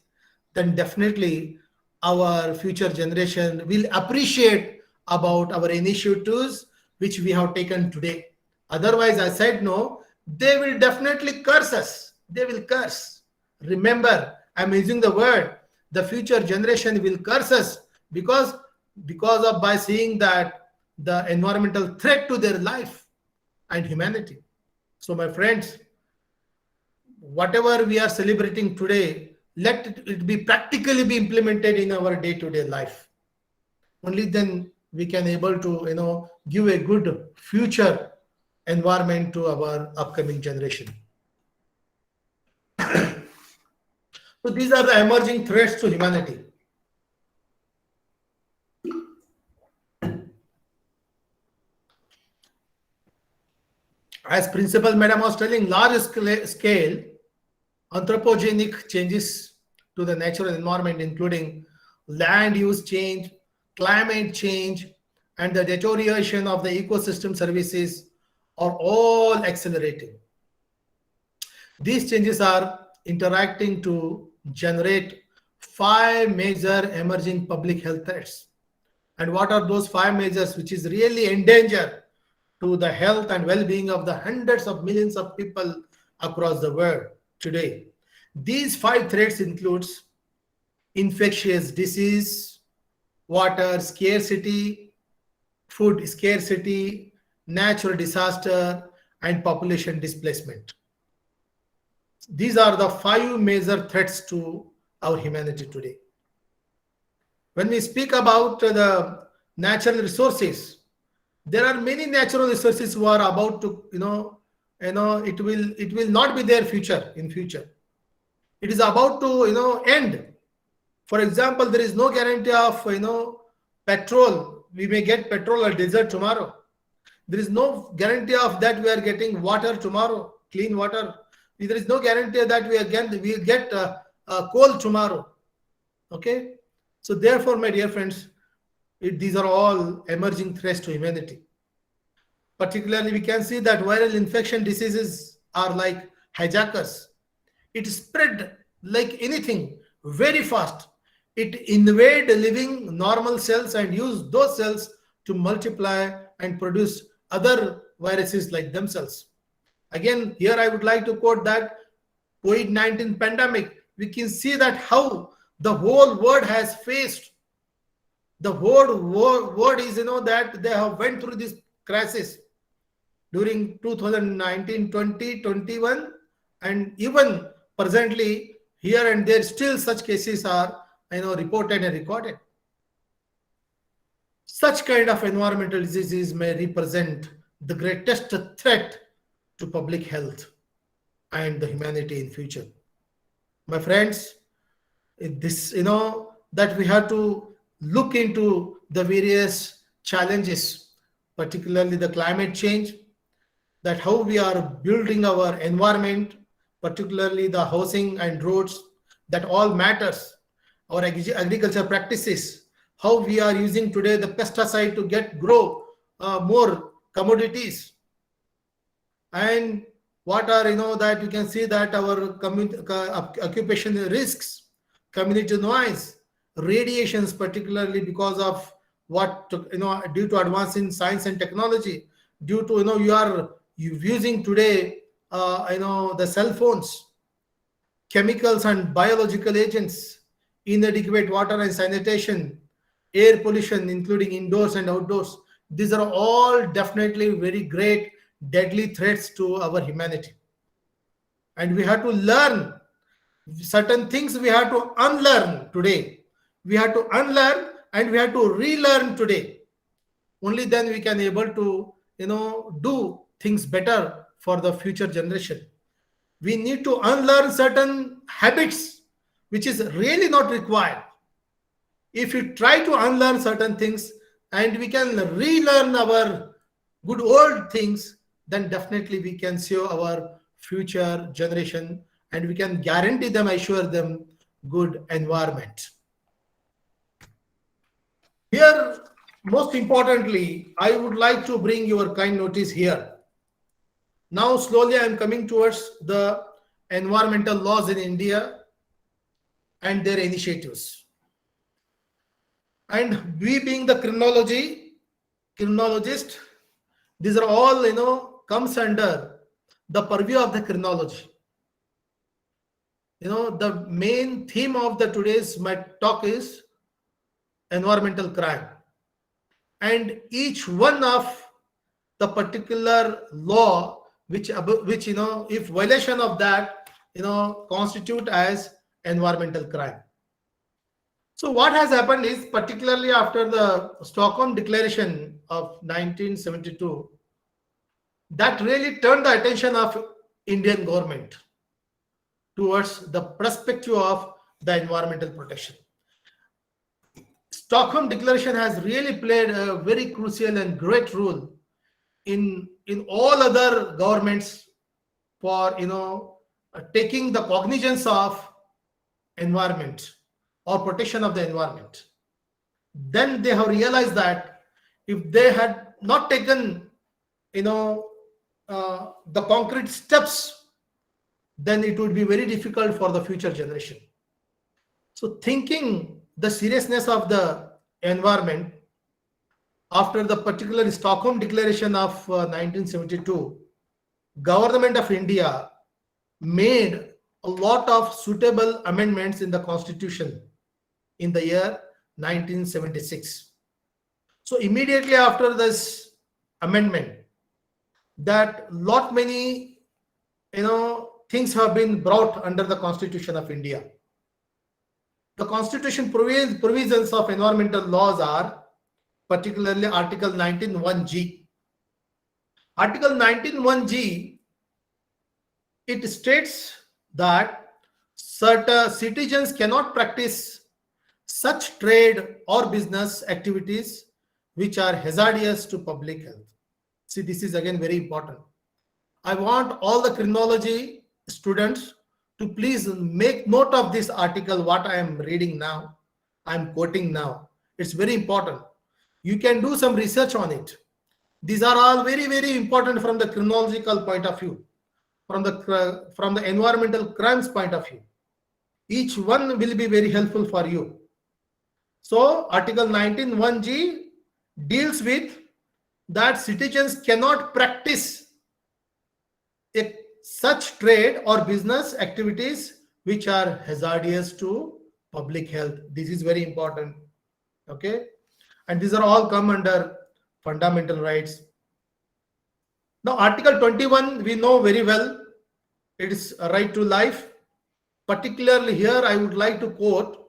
then definitely our future generation will appreciate about our initiatives which we have taken today. Otherwise, I said no, they will definitely curse us. They will curse. Remember, I'm using the word, the future generation will curse us because of by seeing that the environmental threat to their life and humanity. So my friends, whatever we are celebrating today, let it be practically be implemented in our day-to-day life. Only then we can able to give a good future environment to our upcoming generation. So these are the emerging threats to humanity. As Principal Madam was telling, large scale anthropogenic changes to the natural environment, including land use change, climate change, and the deterioration of the ecosystem services are all accelerating. These changes are interacting to generate 5 major emerging public health threats. And what are those 5 measures which is really endanger to the health and well-being of the hundreds of millions of people across the world today? These 5 threats includes infectious disease, water scarcity, food scarcity, natural disaster, and population displacement. These are the 5 major threats to our humanity today. When we speak about the natural resources, there are many natural resources who are about to, it will not be there in future. It is about to, end. For example, there is no guarantee of, petrol. We may get petrol or diesel tomorrow. There is no guarantee of that we are getting water tomorrow, clean water. There is no guarantee that we get coal tomorrow. Okay. So therefore, my dear friends, these are all emerging threats to humanity. Particularly, we can see that viral infection diseases are like hijackers. It spread like anything very fast. It invade living normal cells and use those cells to multiply and produce other viruses like themselves. Again, here I would like to quote that COVID-19 pandemic. We can see that how the whole world has faced. The whole world is, that they have went through this crisis during 2019, 20, 21, and even presently here and there still such cases are reported and recorded. Such kind of environmental diseases may represent the greatest threat to public health and the humanity in future. My friends, this that we have to look into the various challenges, particularly the climate change, that how we are building our environment, particularly the housing and roads, that all matters. Our agriculture practices, how we are using today the pesticide to grow more commodities, and what are that you can see that our occupation risks, community noise, radiations, particularly because of what, due to advance in science and technology, due to you using today the cell phones, chemicals and biological agents, inadequate water and sanitation, air pollution, including indoors and outdoors. These are all definitely very great, deadly threats to our humanity. And we have to learn certain things, we have to unlearn today. We have to unlearn and we have to relearn today. Only then we can able to, do things better for the future generation. We need to unlearn certain habits which is really not required. If you try to unlearn certain things and we can relearn our good old things, then definitely we can save our future generation and we can guarantee them, assure them good environment. Here, most importantly, I would like to bring your kind notice here. Now, slowly I am coming towards the environmental laws in India and their initiatives. And we being the criminologist, these are all, comes under the purview of the criminology. The main theme of today's my talk is environmental crime. And each one of the particular law which if violation of that constitute as environmental crime. So what has happened is, particularly after the Stockholm Declaration of 1972, that really turned the attention of Indian government towards the perspective of the environmental protection. Stockholm Declaration has really played a very crucial and great role in all other governments for taking the cognizance of environment or protection of the environment. Then they have realized that if they had not taken the concrete steps, then it would be very difficult for the future generation. So thinking the seriousness of the environment, after the particular Stockholm Declaration of 1972, Government of India made a lot of suitable amendments in the Constitution in the year 1976. So immediately after this amendment, that lot many things have been brought under the Constitution of India. The Constitution provisions of environmental laws are particularly Article 19(1)(g). Article 19(1)(g), it states that certain citizens cannot practice such trade or business activities which are hazardous to public health. See, this is again very important. I want all the criminology students to please make note of this article, what I am reading now, I am quoting now. It's very important. You can do some research on it. These are all very, very important from the criminological point of view, from the environmental crimes point of view. Each one will be very helpful for you. So Article 19(1)(g) deals with that citizens cannot practice such trade or business activities which are hazardous to public health. This is very important. Okay, and these are all come under fundamental rights. Now Article 21 we know very well, it is a right to life. Particularly here I would like to quote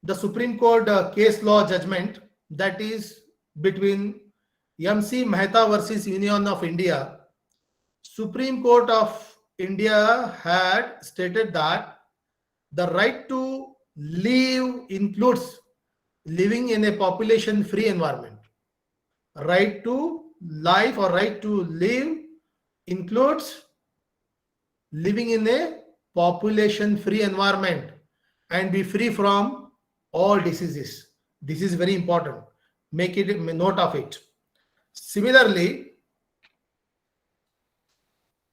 the Supreme Court case law judgment, that is between MC Mehta versus Union of India. Supreme Court of India had stated that the right to live includes living in a population free environment. Right to life or right to live includes living in a population free environment and be free from all diseases. This is very important. Make it a note of it. Similarly,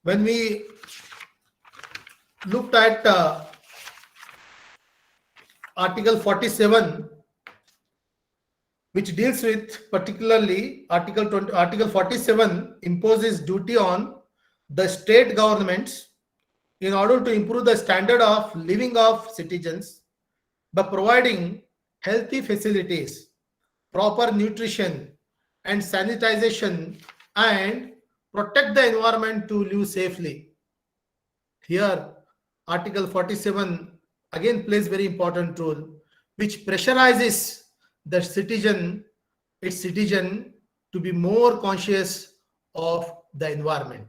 when we looked at Article 47, which deals with particularly Article 47 imposes duty on the state governments in order to improve the standard of living of citizens by providing healthy facilities, proper nutrition and sanitization, and protect the environment to live safely. Here, Article 47 again plays very important role, which pressurizes the its citizen to be more conscious of the environment.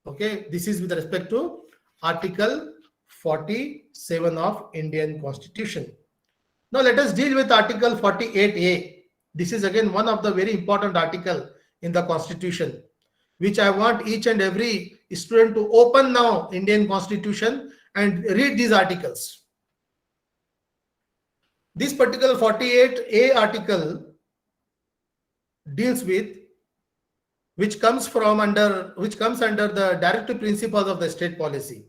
Okay, this is with respect to Article 47 of Indian Constitution. Now let us deal with Article 48A. This is again one of the very important article in the Constitution, which I want each and every student to open now Indian Constitution and read these articles. This particular 48A article deals with which comes under the directive principles of the state policy,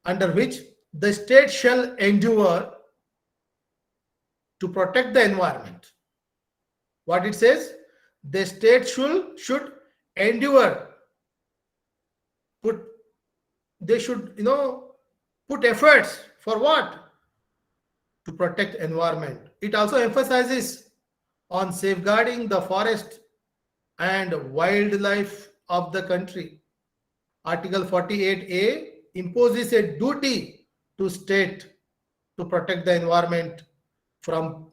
under which the state shall endeavor to protect the environment. What it says, the state should endeavor, put efforts for what? To protect environment. It also emphasizes on safeguarding the forest and wildlife of the country. Article 48A imposes a duty to state to protect the environment from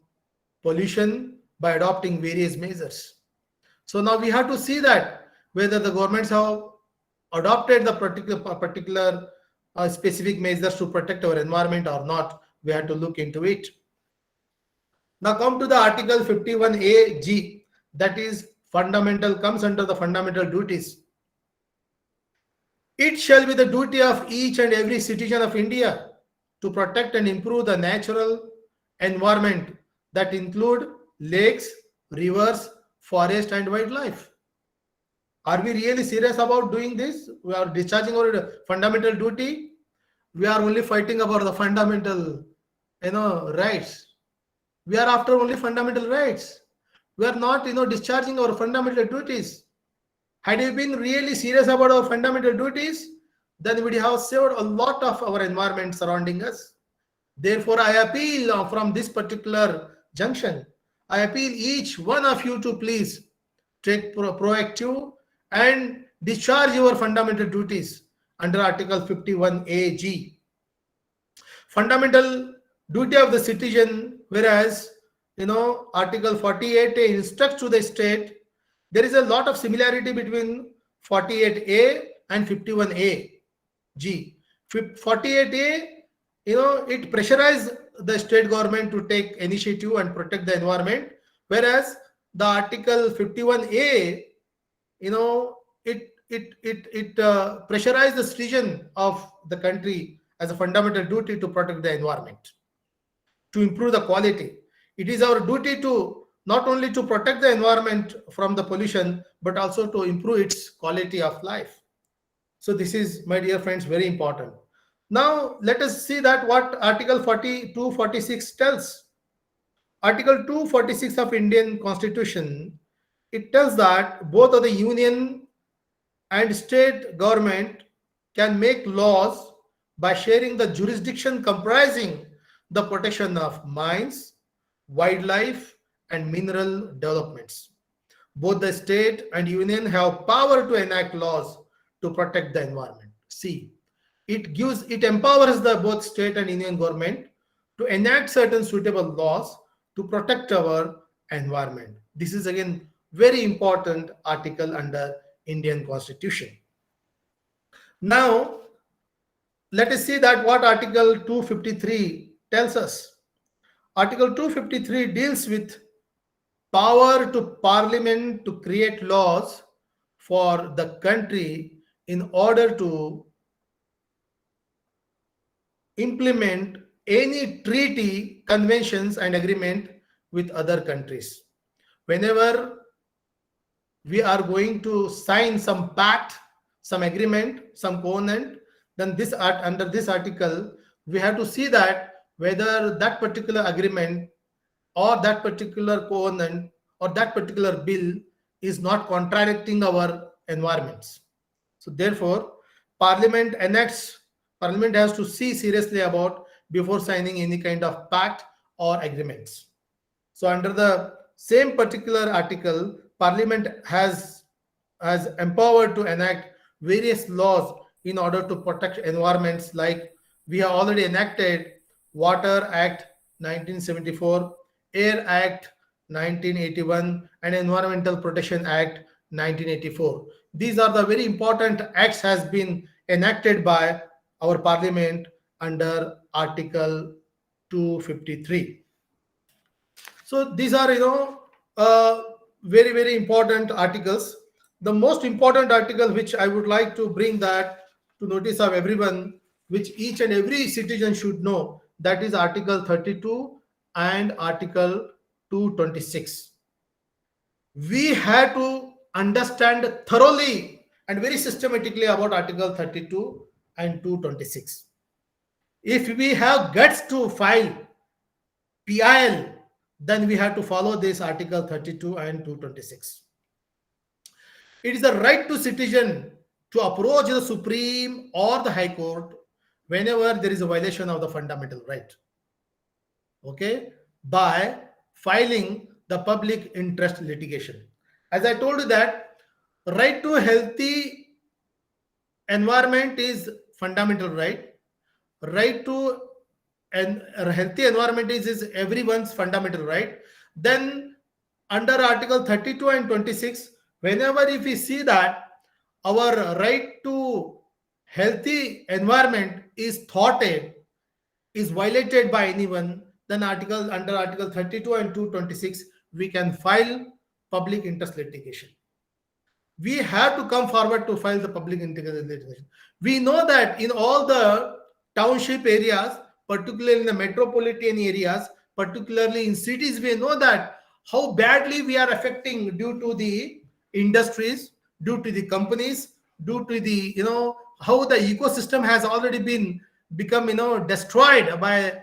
pollution by adopting various measures. So now we have to see that whether the governments have adopted the particular specific measures to protect our environment or not. We have to look into it. Now come to the Article 51A(g), that is fundamental, comes under the fundamental duties. It shall be the duty of each and every citizen of India to protect and improve the natural environment that include lakes, rivers, forest and wildlife. Are we really serious about doing this? We are discharging our fundamental duty. We are only fighting about the fundamental, rights. We are after only fundamental rights. We are not, discharging our fundamental duties. Had we been really serious about our fundamental duties, then we would have saved a lot of our environment surrounding us. Therefore, I appeal from this particular junction, I appeal each one of you to please take proactive and discharge your fundamental duties under Article 51A(g). Fundamental duty of the citizen, whereas Article 48A instructs to the state, there is a lot of similarity between 48A and 51A(g). 48A, it pressurizes the state government to take initiative and protect the environment, whereas the Article 51A, it pressurizes the citizen of the country as a fundamental duty to protect the environment, to improve the quality. It is our duty to not only to protect the environment from the pollution, but also to improve its quality of life. So this is, my dear friends, very important. Now let us see that what Article 246 tells. Article 246 of Indian Constitution, it tells that both of the union and state government can make laws by sharing the jurisdiction comprising the protection of mines, wildlife and mineral developments. Both the state and union have power to enact laws to protect the environment. See, it empowers the both state and union government to enact certain suitable laws to protect our environment. This is again very important article under Indian Constitution. Now let us see that what Article 253 tells us. Article 253 deals with power to Parliament to create laws for the country in order to implement any treaty, conventions and agreement with other countries. Whenever we are going to sign some pact, some agreement, some covenant, then under this article, we have to see that whether that particular agreement or that particular covenant or that particular bill is not contradicting our environments. So therefore, Parliament has to see seriously about before signing any kind of pact or agreements. So under the same particular article, Parliament has empowered to enact various laws in order to protect environments, like we have already enacted Water Act 1974, Air Act 1981, and Environmental Protection Act 1984. These are the very important acts has been enacted by our Parliament under Article 253. So these are, very, very important articles. The most important article which I would like to bring that to notice of everyone, which each and every citizen should know, that is Article 32 and Article 226. We have to understand thoroughly and very systematically about Article 32 and 226. If we have guts to file PIL, then we have to follow this Article 32 and 226. It is the right to citizen to approach the Supreme or the High Court whenever there is a violation of the fundamental right. Okay, by filing the public interest litigation. As I told you that right to healthy environment is fundamental right. Right to a healthy environment is everyone's fundamental right. Then under Article 32 and 26, whenever if we see that our right to healthy environment is thwarted, is violated by anyone, then under Article 32 and 226, we can file public interest litigation. We have to come forward to file the public interest litigation. We know that in all the township areas, particularly in the metropolitan areas, particularly in cities, we know that how badly we are affecting due to the industries, due to the companies, due to the, how the ecosystem has already become, destroyed by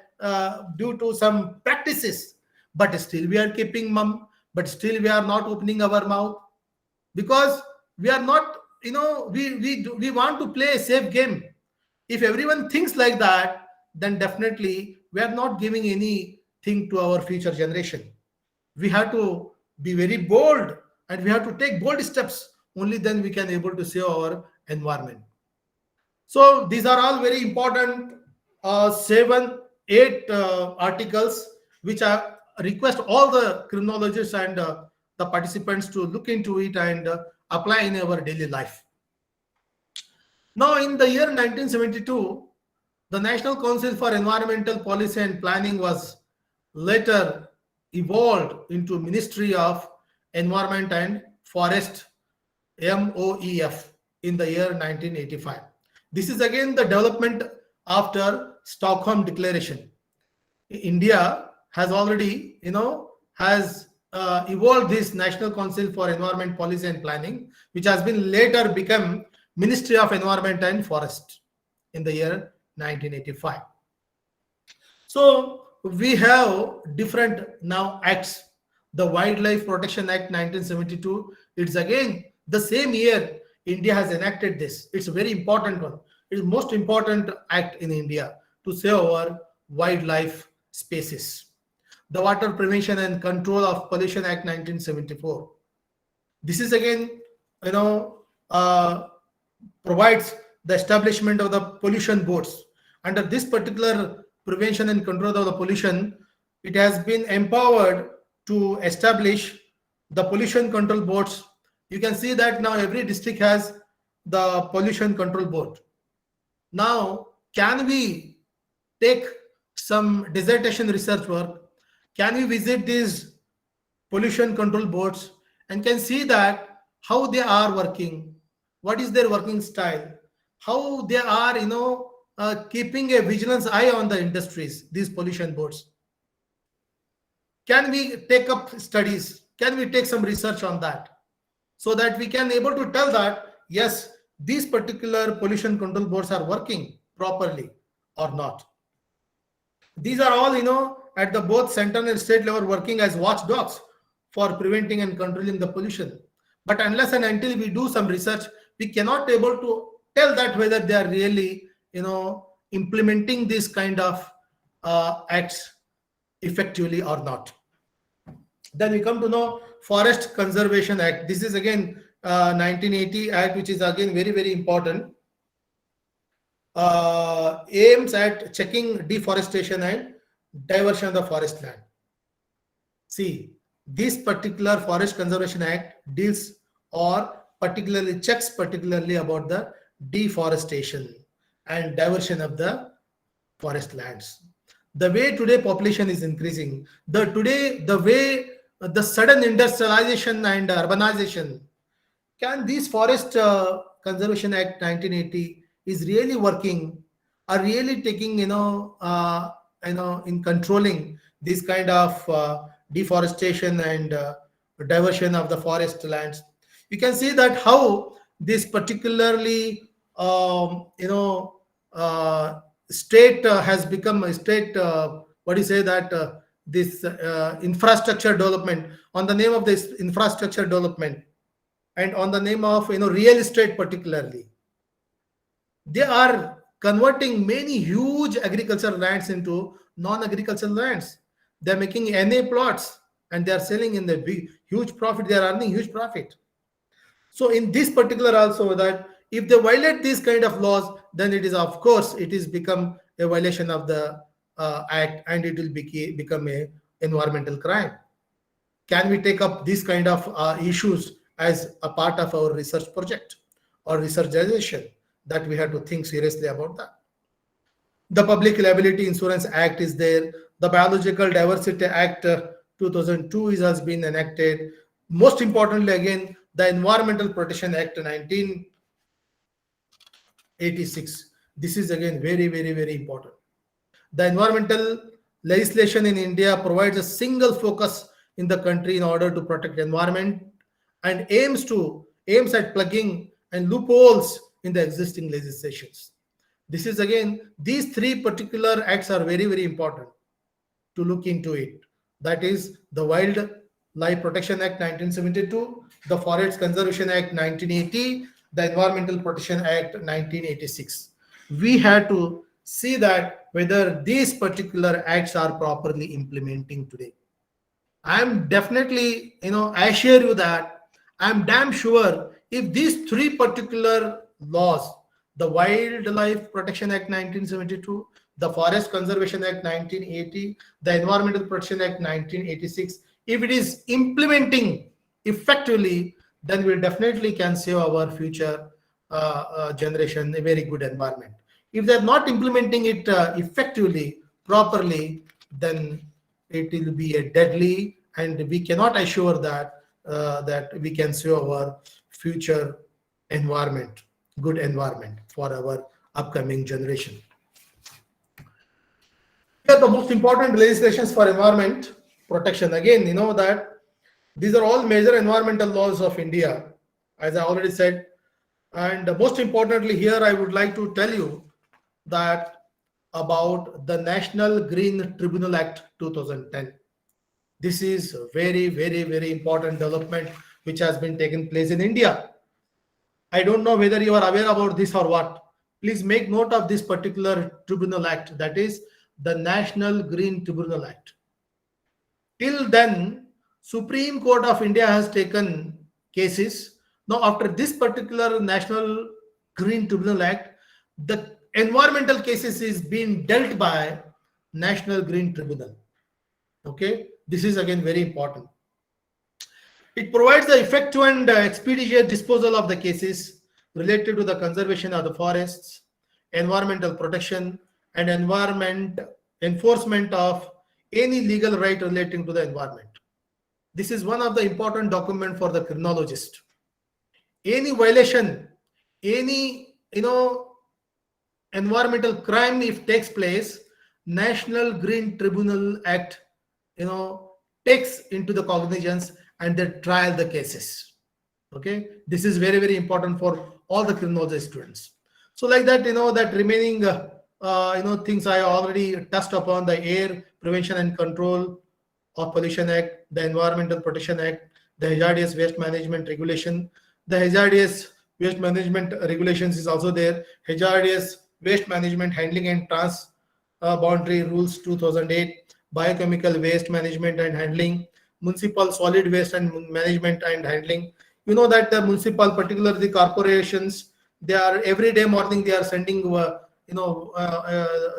due to some practices. But still we are keeping mum, but still we are not opening our mouth, because we are not, we want to play a safe game. If everyone thinks like that, then definitely we are not giving anything to our future generation. We have to be very bold and we have to take bold steps. Only then we can able to save our environment. So these are all very important 7, 8 articles, which I request all the criminologists and the participants to look into it and apply in our daily life. Now, in the year 1972, the National Council for Environmental Policy and Planning was later evolved into Ministry of Environment and Forest, MOEF, in the year 1985. This is again the development after Stockholm Declaration. India has already, has evolved this National Council for Environment Policy and Planning, which has been later become Ministry of Environment and Forest in the year 1985. So we have different now acts. The Wildlife Protection Act 1972, it's again the same year India has enacted this. It's a very important one. It's the most important act in India to save our wildlife spaces. The Water Prevention and Control of Pollution Act 1974. This is again, provides the establishment of the pollution boards. Under this particular prevention and control of the pollution, it has been empowered to establish the pollution control boards. You can see that now every district has the pollution control board. Now, can we take some dissertation research work? Can we visit these pollution control boards and can see that how they are working, what is their working style, how they are, keeping a vigilance eye on the industries, these pollution boards. Can we take up studies? Can we take some research on that so that we can able to tell that, yes, these particular pollution control boards are working properly or not? These are all, at the both central and state level working as watchdogs for preventing and controlling the pollution. But unless and until we do some research, we cannot able to tell that whether they are really, implementing this kind of acts effectively or not. Then we come to know Forest Conservation Act. This is again 1980 Act, which is again very, very important. Aims at checking deforestation and diversion of the forest land. See, this particular Forest Conservation Act deals or particularly checks particularly about the deforestation and diversion of the forest lands. The way today population is increasing, the way the sudden industrialization and urbanization, can this Forest Conservation Act 1980 is really working, are really taking, in controlling this kind of deforestation and diversion of the forest lands. You can see that how this particularly, state has become a state, what do you say that this infrastructure development, on the name of this infrastructure development and on the name of, real estate particularly, they are converting many huge agricultural lands into non-agricultural lands. They're making NA plots and they are selling in the big, huge profit. They are earning huge profit. So in this particular also, that if they violate these kind of laws, then it is, of course, it is become a violation of the act and it will become a environmental crime. Can we take up these kind of issues as a part of our research project or researchization? That we have to think seriously about that. The Public Liability Insurance Act is there. The Biological Diversity Act 2002 has been enacted. Most importantly, again, the Environmental Protection Act 1986. This is again very, very, very important. The environmental legislation in India provides a single focus in the country in order to protect the environment and aims at plugging and loopholes in the existing legislations. This is again, these three particular acts are very, very important to look into it. That is the Wildlife Protection Act 1972, the Forest Conservation Act 1980, the Environmental Protection Act 1986. We had to see that whether these particular acts are properly implementing today. I'm definitely, I assure you that I'm damn sure if these three particular laws, the Wildlife Protection Act 1972, the Forest Conservation Act 1980, the Environmental Protection Act 1986, if it is implementing effectively, then we definitely can save our future generation a very good environment. If they're not implementing it effectively, properly, then it will be a deadly, and we cannot assure that that we can save our future environment, good environment for our upcoming generation. Here are the most important legislations for environment protection. Again, that these are all major environmental laws of India, as I already said. And most importantly, here I would like to tell you that about the National Green Tribunal Act 2010. This is a very, very, very important development which has been taken place in India. I don't know whether you are aware about this or what. Please make note of this particular Tribunal Act, that is the National Green Tribunal Act. Till then, Supreme Court of India has taken cases. Now, after this particular National Green Tribunal Act, the environmental cases is being dealt by National Green Tribunal. Okay, this is again very important. It provides the effective and expeditious disposal of the cases related to the conservation of the forests, environmental protection, and enforcement of any legal right relating to the environment. This is one of the important documents for the criminologist. Any violation, any environmental crime if takes place, National Green Tribunal Act takes into the cognizance and they trial the cases. Okay, this is very, very important for all the criminology students. So like that, that remaining things I already touched upon: the Air Prevention and Control of Pollution Act, the Environmental Protection Act, the Hazardous Waste Management Regulation. The Hazardous Waste Management Regulations is also there. Hazardous Waste Management Handling and Trans Boundary Rules 2008, Biochemical Waste Management and Handling, Municipal Solid Waste and Management and Handling. You know that the municipal, particularly corporations, they are every day morning they are sending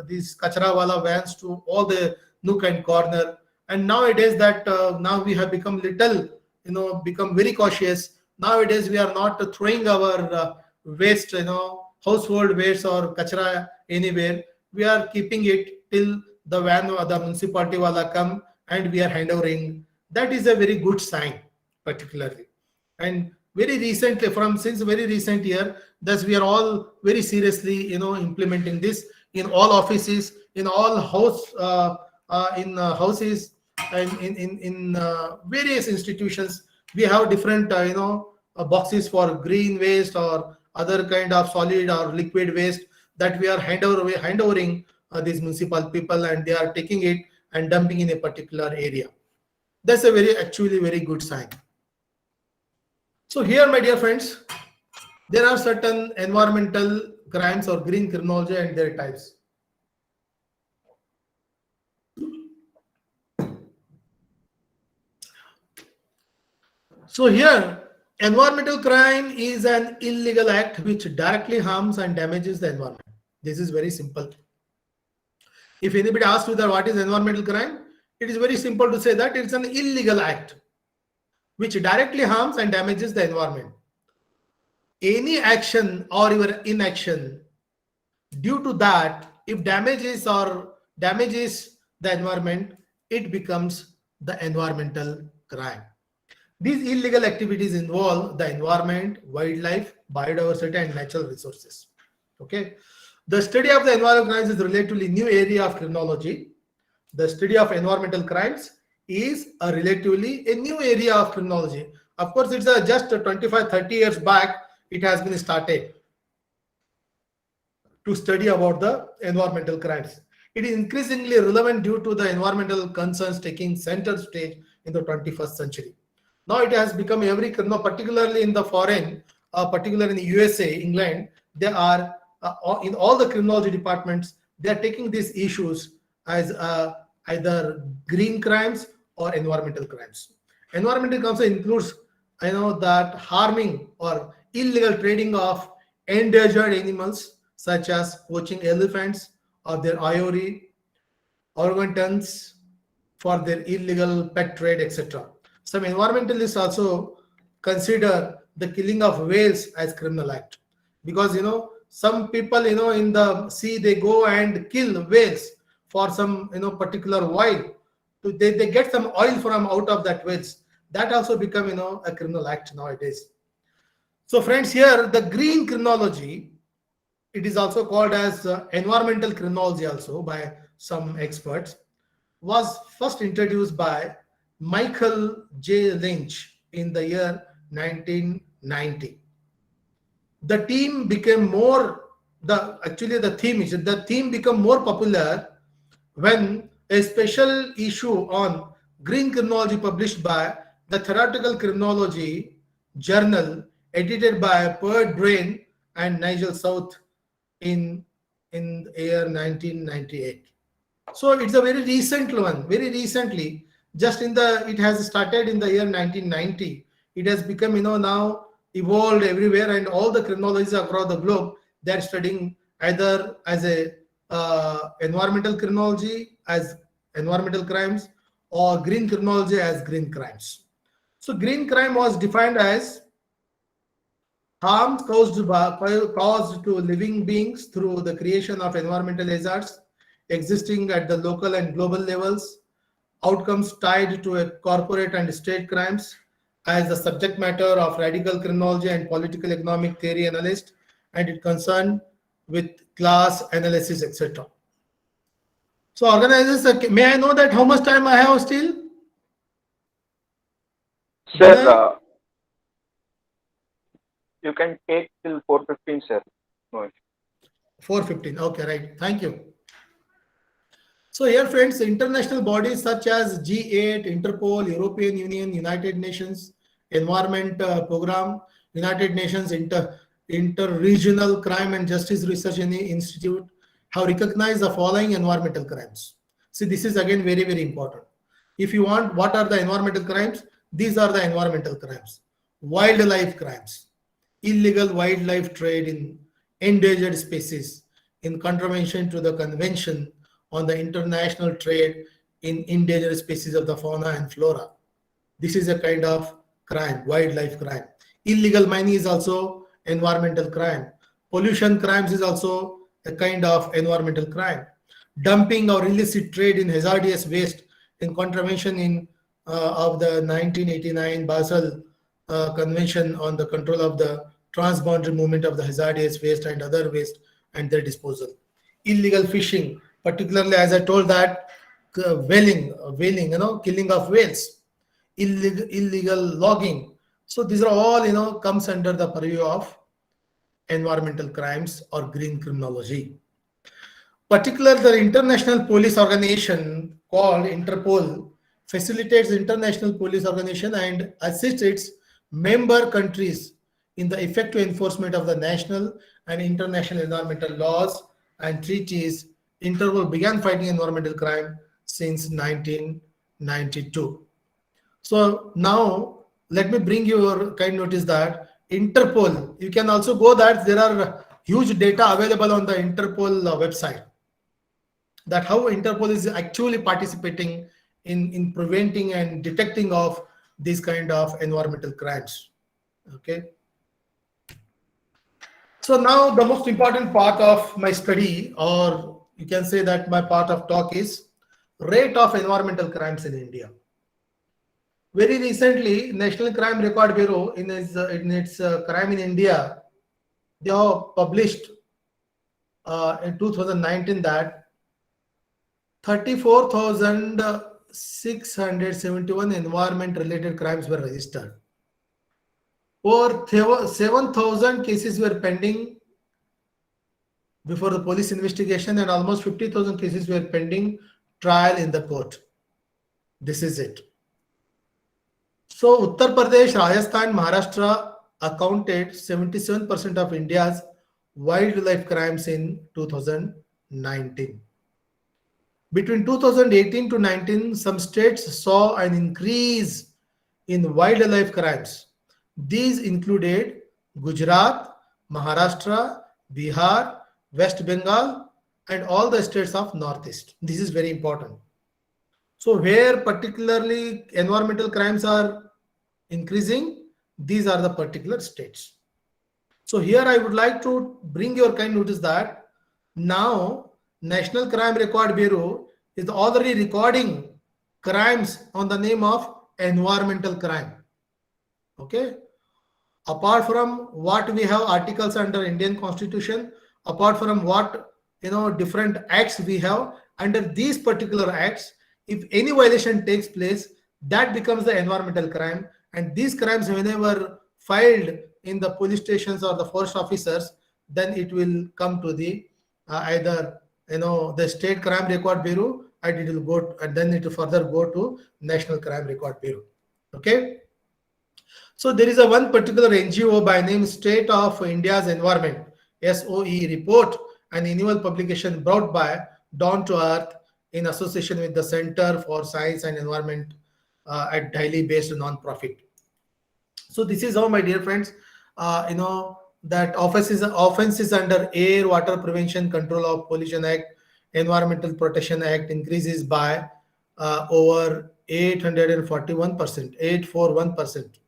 these kachra wala vans to all the nook and corner. And nowadays that now we have become little, become very cautious. Nowadays we are not throwing our waste, household waste or kachra anywhere. We are keeping it till the van or the municipality wala come and we are handovering. That is a very good sign, particularly. And very recently, from since very recent year, thus we are all very seriously, implementing this in all offices, in all houses, and in various institutions. We have different, boxes for green waste or other kind of solid or liquid waste that we are handovering these municipal people, and they are taking it and dumping in a particular area. That's a actually very good sign. So here, my dear friends, there are certain environmental crimes or green criminology and their types. So here, environmental crime is an illegal act which directly harms and damages the environment. This is very simple. If anybody asks you that what is environmental crime, it is very simple to say that it's an illegal act which directly harms and damages the environment. Any action or your inaction due to that, if damages the environment, it becomes the environmental crime. These illegal activities involve the environment, wildlife, biodiversity, and natural resources. Okay. The study of the environmental crimes is a relatively new area of criminology. The study of environmental crimes is a relatively a new area of criminology. Of course, it's just 25-30 years back it has been started to study about the environmental crimes. It is increasingly relevant due to the environmental concerns taking center stage in the 21st century. Now it has become every, particularly in the foreign, particularly in the USA, England, they are in all the criminology departments, they are taking these issues as either green crimes or environmental crimes. Environmental crimes includes, that harming or illegal trading of endangered animals such as poaching elephants or their ivory, orangutans for their illegal pet trade, etc. Some environmentalists also consider the killing of whales as criminal act because some people in the sea they go and kill whales for some particular oil. They get some oil from out of that whales. That also become a criminal act nowadays. So friends, here the green criminology, it is also called as environmental criminology also by some experts, was first introduced by Michael J. Lynch in the year 1990. The theme became more the theme became more popular when a special issue on green criminology published by the Theoretical Criminology Journal, edited by Bert Brain and Nigel South in the year 1998. So it's a very recent one. Very recently, it has started in the year 1990. It has become now evolved everywhere, and all the criminologists across the globe, they are studying either as a environmental criminology as environmental crimes or green criminology as green crimes. So green crime was defined as harm caused to living beings through the creation of environmental hazards existing at the local and global levels, outcomes tied to a corporate and state crimes as the subject matter of radical criminology and political economic theory analyst, and it concerned with class analysis, etc. So organizers, may I know that how much time I have still? Sir, you can take till 4:15, sir. No issue. 415. Okay, right. Thank you. So here, friends, international bodies such as G8, Interpol, European Union, United Nations Environment Program, United Nations Inter-Regional Crime and Justice Research Institute have recognized the following environmental crimes. See, this is again very, very important. If you want, what are the environmental crimes? These are the environmental crimes. Wildlife crimes, illegal wildlife trade in endangered species, in contravention to the Convention on the International Trade in Endangered Species of the Fauna and Flora. This is a kind of crime, wildlife crime. Illegal mining is also environmental crime. Pollution crimes is also a kind of environmental crime. Dumping or illicit trade in hazardous waste in contravention of the 1989 Basel Convention on the control of the transboundary movement of the hazardous waste and other waste and their disposal. Illegal fishing, particularly as I told that whaling, killing of whales, illegal logging. So these are all, comes under the purview of environmental crimes or green criminology. Particularly the International Police Organization called Interpol facilitates international police organization and assists its member countries in the effective enforcement of the national and international environmental laws and treaties. Interpol began fighting environmental crime since 1992. So now let me bring your kind notice that Interpol, you can also go that there are huge data available on the Interpol website, that how Interpol is actually participating in preventing and detecting of these kind of environmental crimes. Okay. So now the most important part of my study, or you can say that my part of talk, is rate of environmental crimes in India. Very recently, National Crime Record Bureau in its crime in India, they have published in 2019 that 34,671 environment-related crimes were registered. Over 7,000 cases were pending before the police investigation, and almost 50,000 cases were pending trial in the court. This is it. So Uttar Pradesh, Rajasthan, Maharashtra accounted 77% of India's wildlife crimes in 2019. Between 2018 to 19, some states saw an increase in wildlife crimes. These included Gujarat, Maharashtra, Bihar, West Bengal, and all the states of Northeast. This is very important. So where particularly environmental crimes are increasing, these are the particular states. So here I would like to bring your kind notice that now National Crime Record Bureau is already recording crimes on the name of environmental crime. Okay. Apart from what we have articles under Indian Constitution, apart from what different acts we have, under these particular acts, if any violation takes place, that becomes the environmental crime. And these crimes, whenever filed in the police stations or the forest officers, then it will come to the either the State Crime Record Bureau, and it will go, and then it will further go to National Crime Record Bureau. Okay. So there is a one particular NGO by name State of India's Environment, SOE report, an annual publication brought by Down to Earth in association with the Center for Science and Environment at Delhi based non-profit. So this is how, my dear friends, that offenses under Air, Water Prevention, Control of Pollution Act, Environmental Protection Act increases by over 841%, 841%,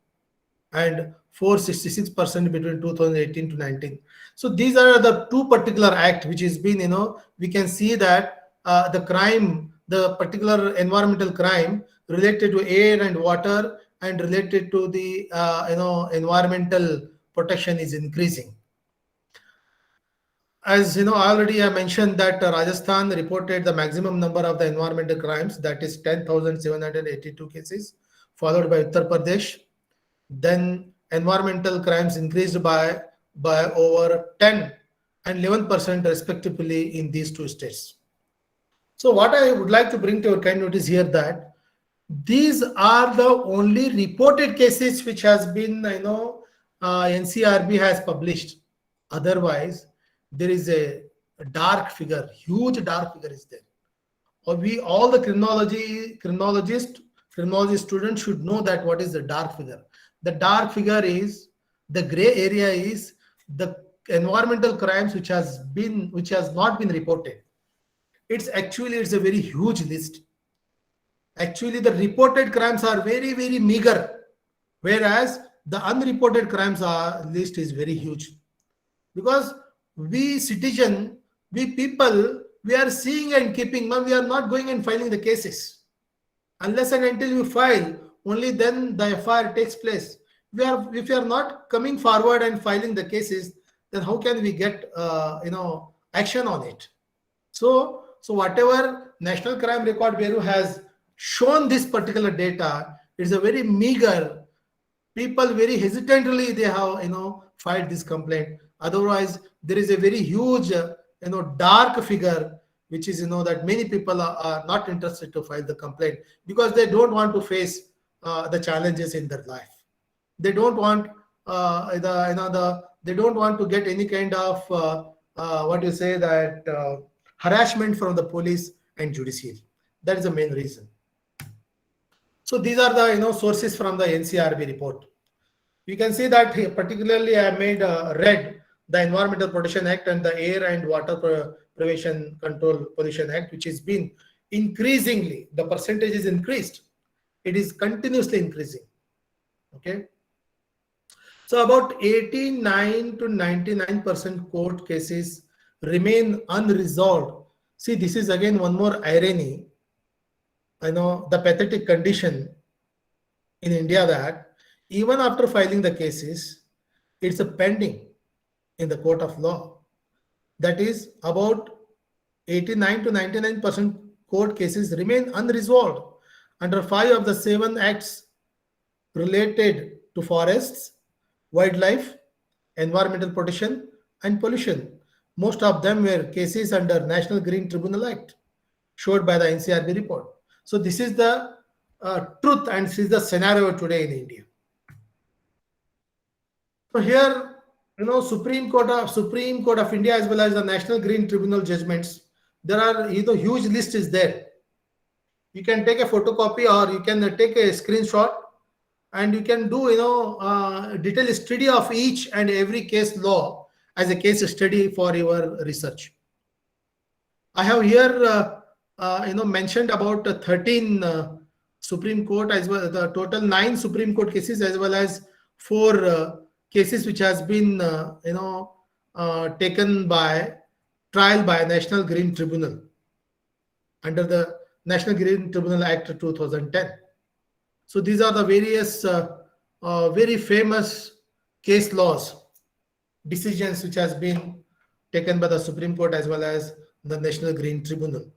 and 466% between 2018 to 19. So these are the two particular acts which has been, we can see that the crime, the particular environmental crime related to air and water and related to the environmental protection is increasing. As already I mentioned that Rajasthan reported the maximum number of the environmental crimes, that is 10,782 cases, followed by Uttar Pradesh. Then environmental crimes increased by over 10 and 11% respectively in these two states. So what I would like to bring to your kind notice here that these are the only reported cases which has been, NCRB has published. Otherwise, there is a dark figure, huge dark figure is there. Or we all the criminology students should know that what is the dark figure. The dark figure is the gray area is the environmental crimes which has not been reported. It's a very huge list. Actually, the reported crimes are very, very meager, whereas the unreported crimes list is very huge. Because we citizen, we people, we are seeing and keeping, but we are not going and filing the cases. Unless and until you file, only then the FIR takes place. If we are not coming forward and filing the cases, then how can we get action on it? So whatever National Crime Record Bureau has shown this particular data, it's a very meager. People very hesitantly they have filed this complaint. Otherwise, there is a very huge dark figure, which is that many people are not interested to file the complaint because they don't want to face the challenges in their life. They don't want they don't want to get any kind of harassment from the police and judiciary. That is the main reason. So these are the sources from the NCRB report. You can see that here, particularly I made red the Environmental Protection Act and the Air and Water Prevention Control Pollution Act, which has been increasingly, the percentage is increased. It is continuously increasing. Okay. So about 89 to 99% court cases remain unresolved. See, this is again one more irony. The pathetic condition in India that even after filing the cases, it's a pending in the court of law. That is about 89 to 99% court cases remain unresolved under 5 of the 7 acts related to forests, wildlife, environmental protection, and pollution. Most of them were cases under National Green Tribunal Act, showed by the NCRB report. So this is the truth and this is the scenario today in India. So here, Supreme Court of India as well as the National Green Tribunal judgments, there are huge list is there. You can take a photocopy or you can take a screenshot and you can do detailed study of each and every case law as a case study for your research. I have here mentioned about 13 Supreme Court as well, the total 9 Supreme Court cases as well as 4 cases which has been taken by trial by National Green Tribunal under the National Green Tribunal Act 2010. So these are the various very famous case laws, decisions which has been taken by the Supreme Court as well as the National Green Tribunal.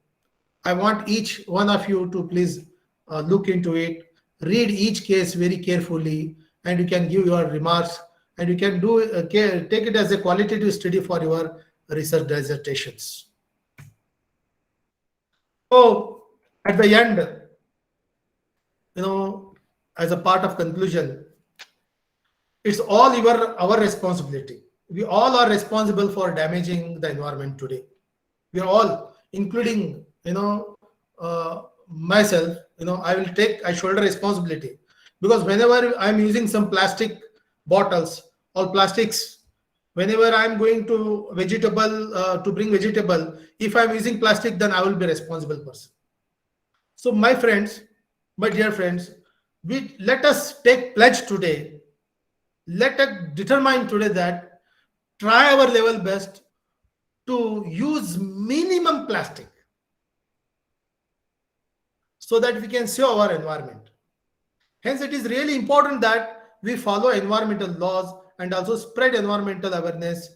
I want each one of you to please look into it, read each case very carefully, and you can give your remarks and you can do take it as a qualitative study for your research dissertations. So at the end, as a part of conclusion, it's all our responsibility. We all are responsible for damaging the environment today. We are all, including myself. I shoulder responsibility because whenever I'm using some plastic bottles or plastics, whenever I'm going to bring vegetable, if I'm using plastic, then I will be a responsible person. So my dear friends, let us take pledge today. Let us determine today that try our level best to use minimum plastic so that we can save our environment. Hence, it is really important that we follow environmental laws and also spread environmental awareness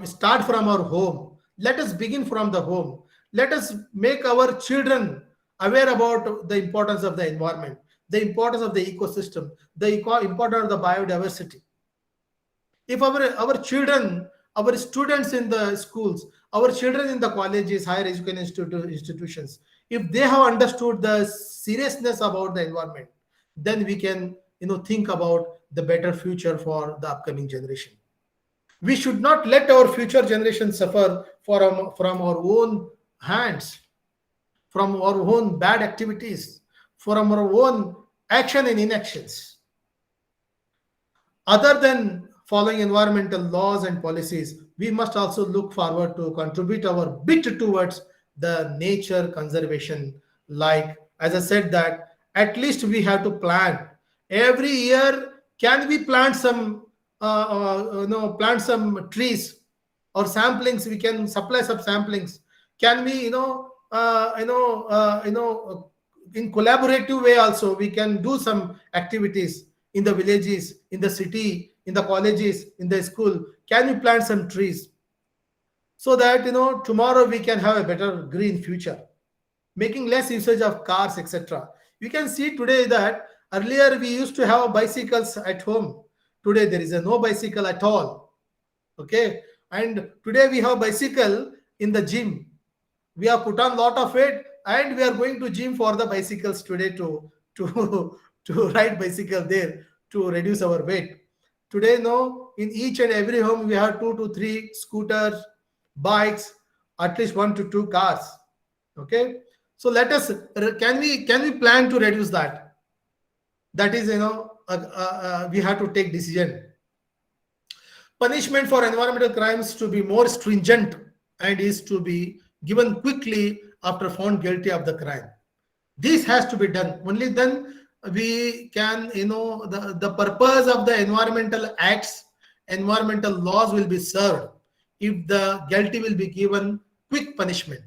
start from our home. Let us begin from the home. Let us make our children aware about the importance of the environment, the importance of the ecosystem, the importance of the biodiversity. If our children, our students in the schools, our children in the colleges, higher education institutions, if they have understood the seriousness about the environment, then we can think about the better future for the upcoming generation. We should not let our future generation suffer from our own hands, from our own bad activities, from our own action and inactions. Other than following environmental laws and policies, we must also look forward to contribute our bit towards the nature conservation. Like, as I said, that at least we have to plan every year. Can we plant some, plant some trees or samplings? We can supply some samplings. Can we, in collaborative way also we can do some activities in the villages, in the city, in the colleges, in the school. Can we plant some trees so that tomorrow we can have a better green future, making less usage of cars, etc. You can see today that earlier we used to have bicycles at home. Today there is no bicycle at all. Okay, and today we have bicycle in the gym. We have put on lot of weight and we are going to gym for the bicycles today to to ride bicycle there to reduce our weight. Today, no, in each and every home we have 2 to 3 scooters, bikes, at least 1 to 2 cars. Okay, so let us, can we plan to reduce that? That is, we have to take decision. Punishment for environmental crimes to be more stringent and is to be given quickly after found guilty of the crime. This has to be done. Only then we can, the purpose of the environmental acts, environmental laws will be served if the guilty will be given quick punishment.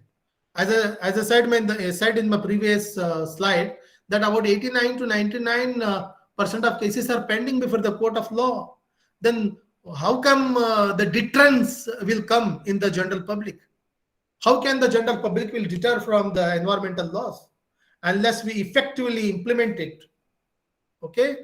As I said in my previous slide, that about 89 to 99% of cases are pending before the court of law. Then how come the deterrence will come in the general public? How can the general public will deter from the environmental laws unless we effectively implement it? Okay.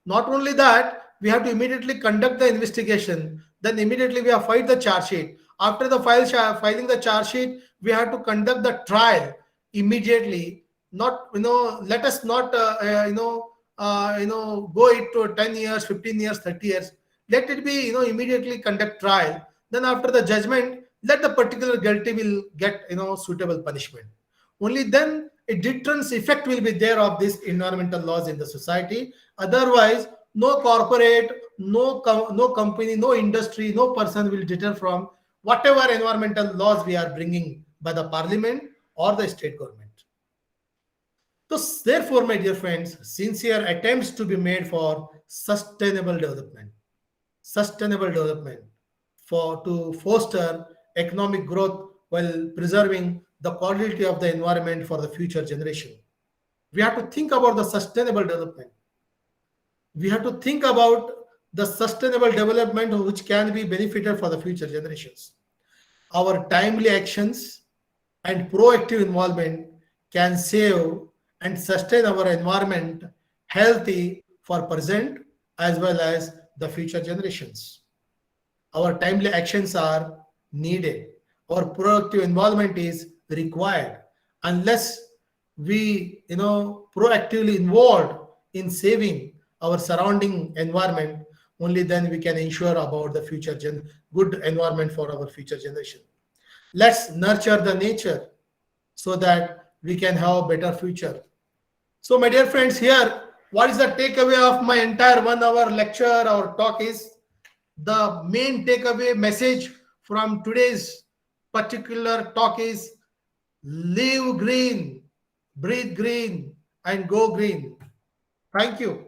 Not only that, we have to immediately conduct the investigation. Then immediately we have filed the charge sheet. After the filing the charge sheet, we have to conduct the trial immediately. Not let us not go it to 10 years, 15 years, 30 years. Let it be immediately conduct trial. Then after the judgment, let the particular guilty will get suitable punishment. Only then a deterrence effect will be there of these environmental laws in the society. Otherwise, no corporate, no company, no industry, no person will deter from whatever environmental laws we are bringing by the parliament or the state government. So therefore, my dear friends, sincere attempts to be made for sustainable development to foster economic growth while preserving the quality of the environment for the future generation. We have to think about the sustainable development. We have to think about the sustainable development which can be benefited for the future generations. Our timely actions and proactive involvement can save and sustain our environment healthy for present as well as the future generations. Our timely actions are needed. Our proactive involvement is required. Unless we proactively involved in saving our surrounding environment, only then we can ensure about the future good environment for our future generation. Let's nurture the nature so that we can have a better future. So my dear friends, here what is the takeaway of my entire 1 hour lecture or talk is the main takeaway message from today's particular talk is live green, breathe green, and go green. Thank you.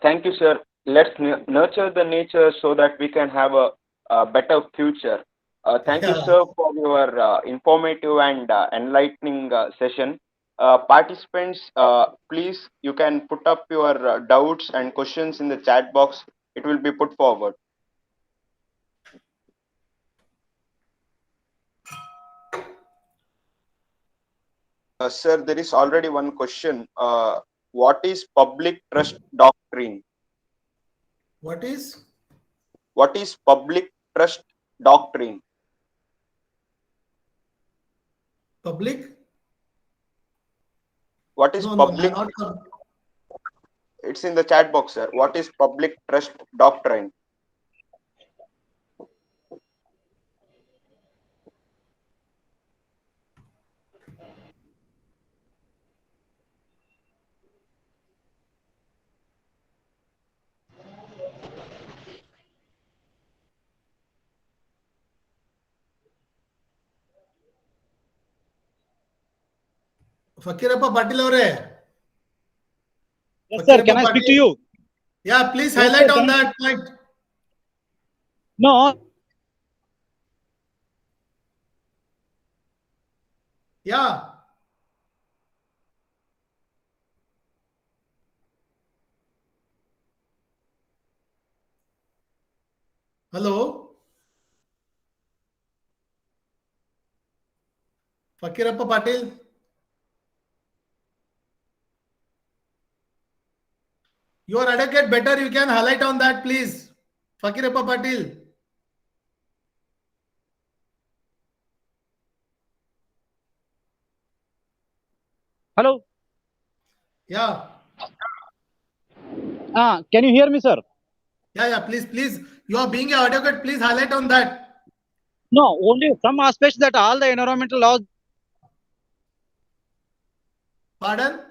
Thank you, sir. Let's nurture the nature so that we can have a better future. Thank you, sir, for your informative and enlightening session. Participants, please, you can put up your doubts and questions in the chat box. It will be put forward. Sir, there is already one question. What is public trust doctrine? What is? What is public trust doctrine? Public? What is No, public? not. It's in the chat box, sir. What is public trust doctrine? Fakirappa Patil avare. Yes, sir. Can I speak to you? Yeah, please Yes, highlight sir, on can I- that point. No. Yeah. Hello. Fakirappa Patil. Your advocate better, you can highlight on that, please. Fakirappa Patil. Hello. Yeah. Can you hear me, sir? Yeah, please. You are being an advocate, please highlight on that. No, only some aspects that all the environmental laws. Pardon?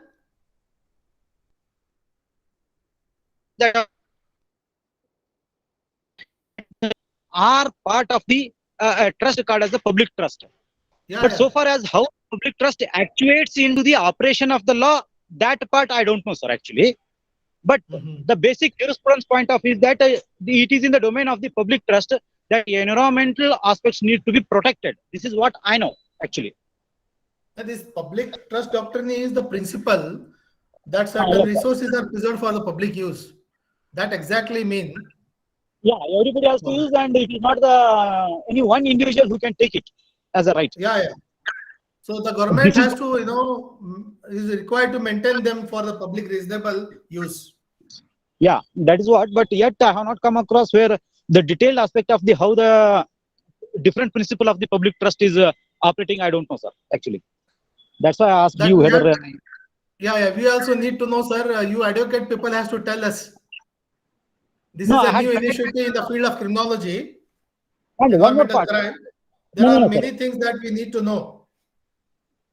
That are part of the trust called as the public trust. Yeah, But yeah. so far as how public trust actuates into the operation of the law, that part I don't know, sir, actually. But the basic jurisprudence point of is that it is in the domain of the public trust that environmental aspects need to be protected. This is what I know, actually. This public trust doctrine is the principle that certain yes, resources are preserved for the public use. That exactly mean. Yeah, everybody has to use, and it is not the any one individual who can take it as a right. Yeah. So the government has to, is required to maintain them for the public reasonable use. Yeah, that is what. But yet I have not come across where the detailed aspect of the how the different principle of the public trust is operating. I don't know, sir. Actually, that's why I asked That you we whether. have- Yeah. We also need to know, sir. You advocate people has to tell us. This No, is I a had new connected- initiative in the field of criminology, And one more environmental part. crime. There No, are no, many things that we need to know.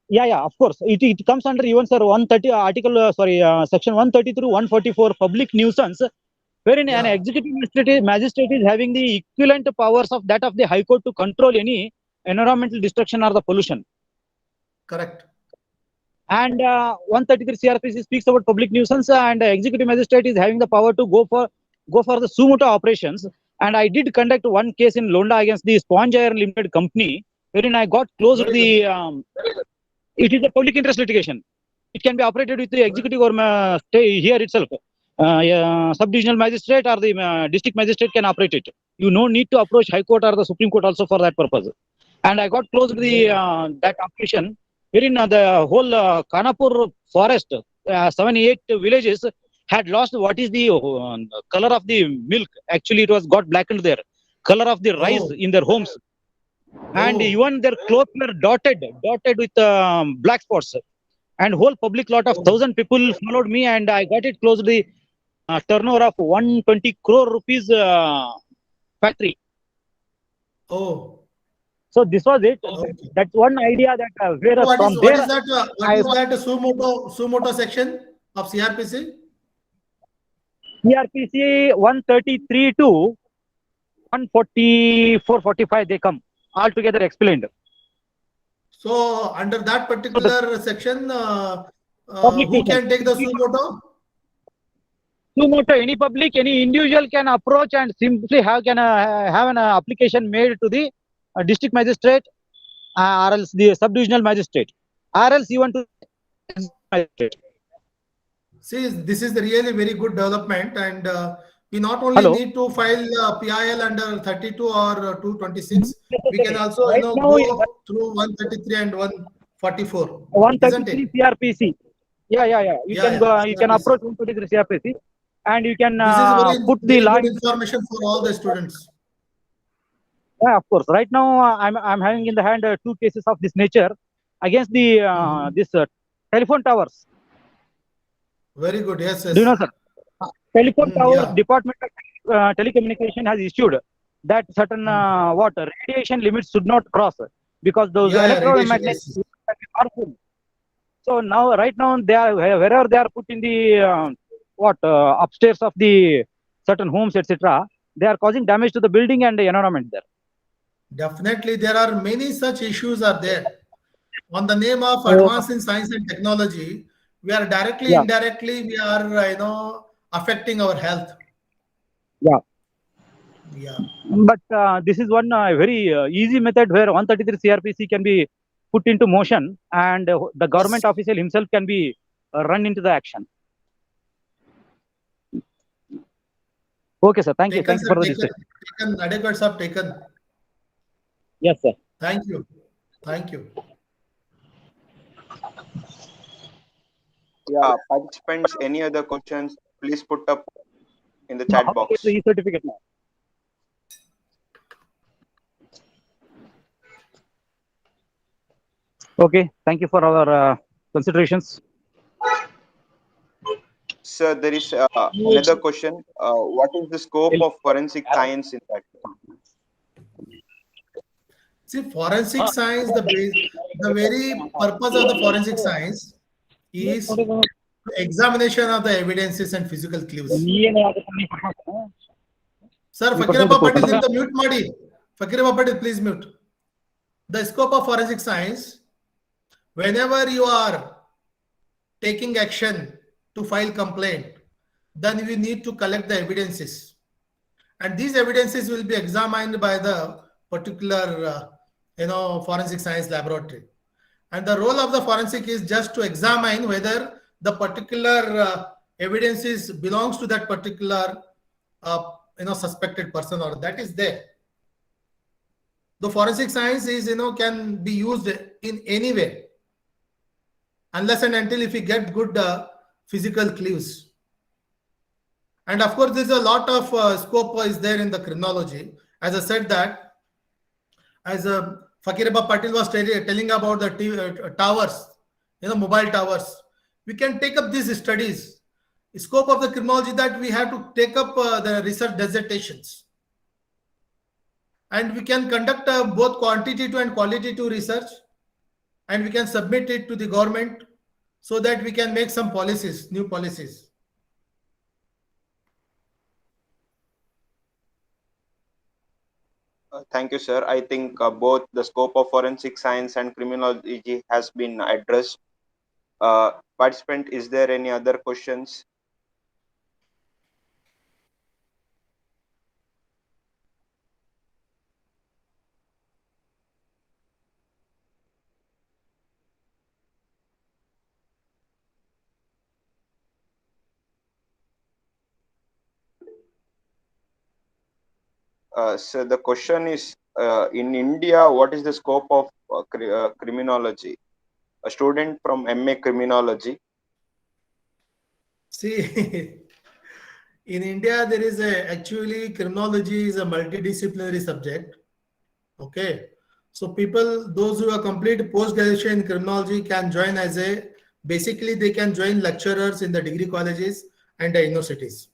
Yeah, of course. It comes under even, sir, 130 article, section 130 through 144 public nuisance, wherein an Yeah. executive magistrate is having the equivalent powers of that of the High Court to control any environmental destruction or the pollution. Correct. And 133 CRPC speaks about public nuisance, and executive magistrate is having the power to go for the suo motu operations. And I did conduct one case in Londa against the Sponge Iron Limited Company, wherein I got closed Very the. It is a public interest litigation. It can be operated with the executive or stay here itself. Sub-divisional magistrate or the district magistrate can operate it. You no need to approach High Court or the Supreme Court also for that purpose. And I got closed the that operation, wherein the whole Kanapur forest, 7-8 villages had lost what is the color of the milk. Actually, it was got blackened there. Color of the rice in their homes. And even their clothes were dotted with black spots. And whole public lot of 1,000 people followed me, and I got it closed the turnover of 120 crore rupees factory. Oh. So this was it. Okay. That's one idea that where What from is there. that suo motu section of CRPC? CRPC 133 to 144-45 they come altogether explained. So under that particular section, Public who can nuisance. take the suo motu? Suo motu, any public, any individual can approach and simply have an application made to the district magistrate or else the sub-divisional magistrate or else even to the magistrate. See, this is really very good development, and we not only Hello? need to file PIL under 32 or 226, we can also Right now, go through 133 and 144. Isn't 133 it? CRPC. Yeah. You Yeah, can yeah, go. You can CRPC. approach 133 CRPC. and you can This is very, put the very law. good information for all the students. Yeah, of course. Right now, I'm having in the hand 2 cases of this nature against the this telephone towers. Very good. Yes, yes. Do you know, sir? Telephone towers Yeah. Department of Telecommunication has issued that certain what radiation limits should not cross, because those Yeah, electromagnetic radiation, yes. can be harmful. So now, right now, they are wherever they are put in the upstairs of the certain homes, etc. They are causing damage to the building and the environment there. Definitely, there are many such issues are there. On the name of advance in science and technology, we are directly, Yeah. indirectly, we are affecting our health. Yeah. Yeah. But this is one very easy method where 133 CRPC can be put into motion, and the government official himself can be run into the action. Okay, sir. Thank you. Thank you for the discussion. Taken, adequate have taken. Yes, sir. Thank you. Thank you. Yeah, participants, any other questions, please put up in the chat box. The e-certificate now. Okay, thank you for our considerations. Sir, there is another question. What is the scope of forensic science in that? See, forensic science, the very purpose of the forensic science is examination of the evidences and physical clues. Sir, Fakirappa Patil, in the mute Madi. Fakirappa Patil, please mute. The scope of forensic science, whenever you are taking action to file complaint, then you need to collect the evidences. And these evidences will be examined by the particular forensic science laboratory. And the role of the forensic is just to examine whether the particular evidences belongs to that particular suspected person or that is there. The forensic science is can be used in any way, unless and until if we get good physical clues. And of course, there's a lot of scope is there in the criminology. As I said that, as Fakirappa Patil was telling about the towers, mobile towers, we can take up these studies. The scope of the criminology that we have to take up the research dissertations. And we can conduct both quantitative and qualitative research, and we can submit it to the government so that we can make some policies, new policies. Thank you, sir. I think both the scope of forensic science and criminology has been addressed. Participant, is there any other questions? So the question is, in India, what is the scope of criminology? A student from MA Criminology. See, in India, there is actually criminology is a multidisciplinary subject. Okay. So people, those who are complete post-graduation in criminology can join basically they can join lecturers in the degree colleges and the universities.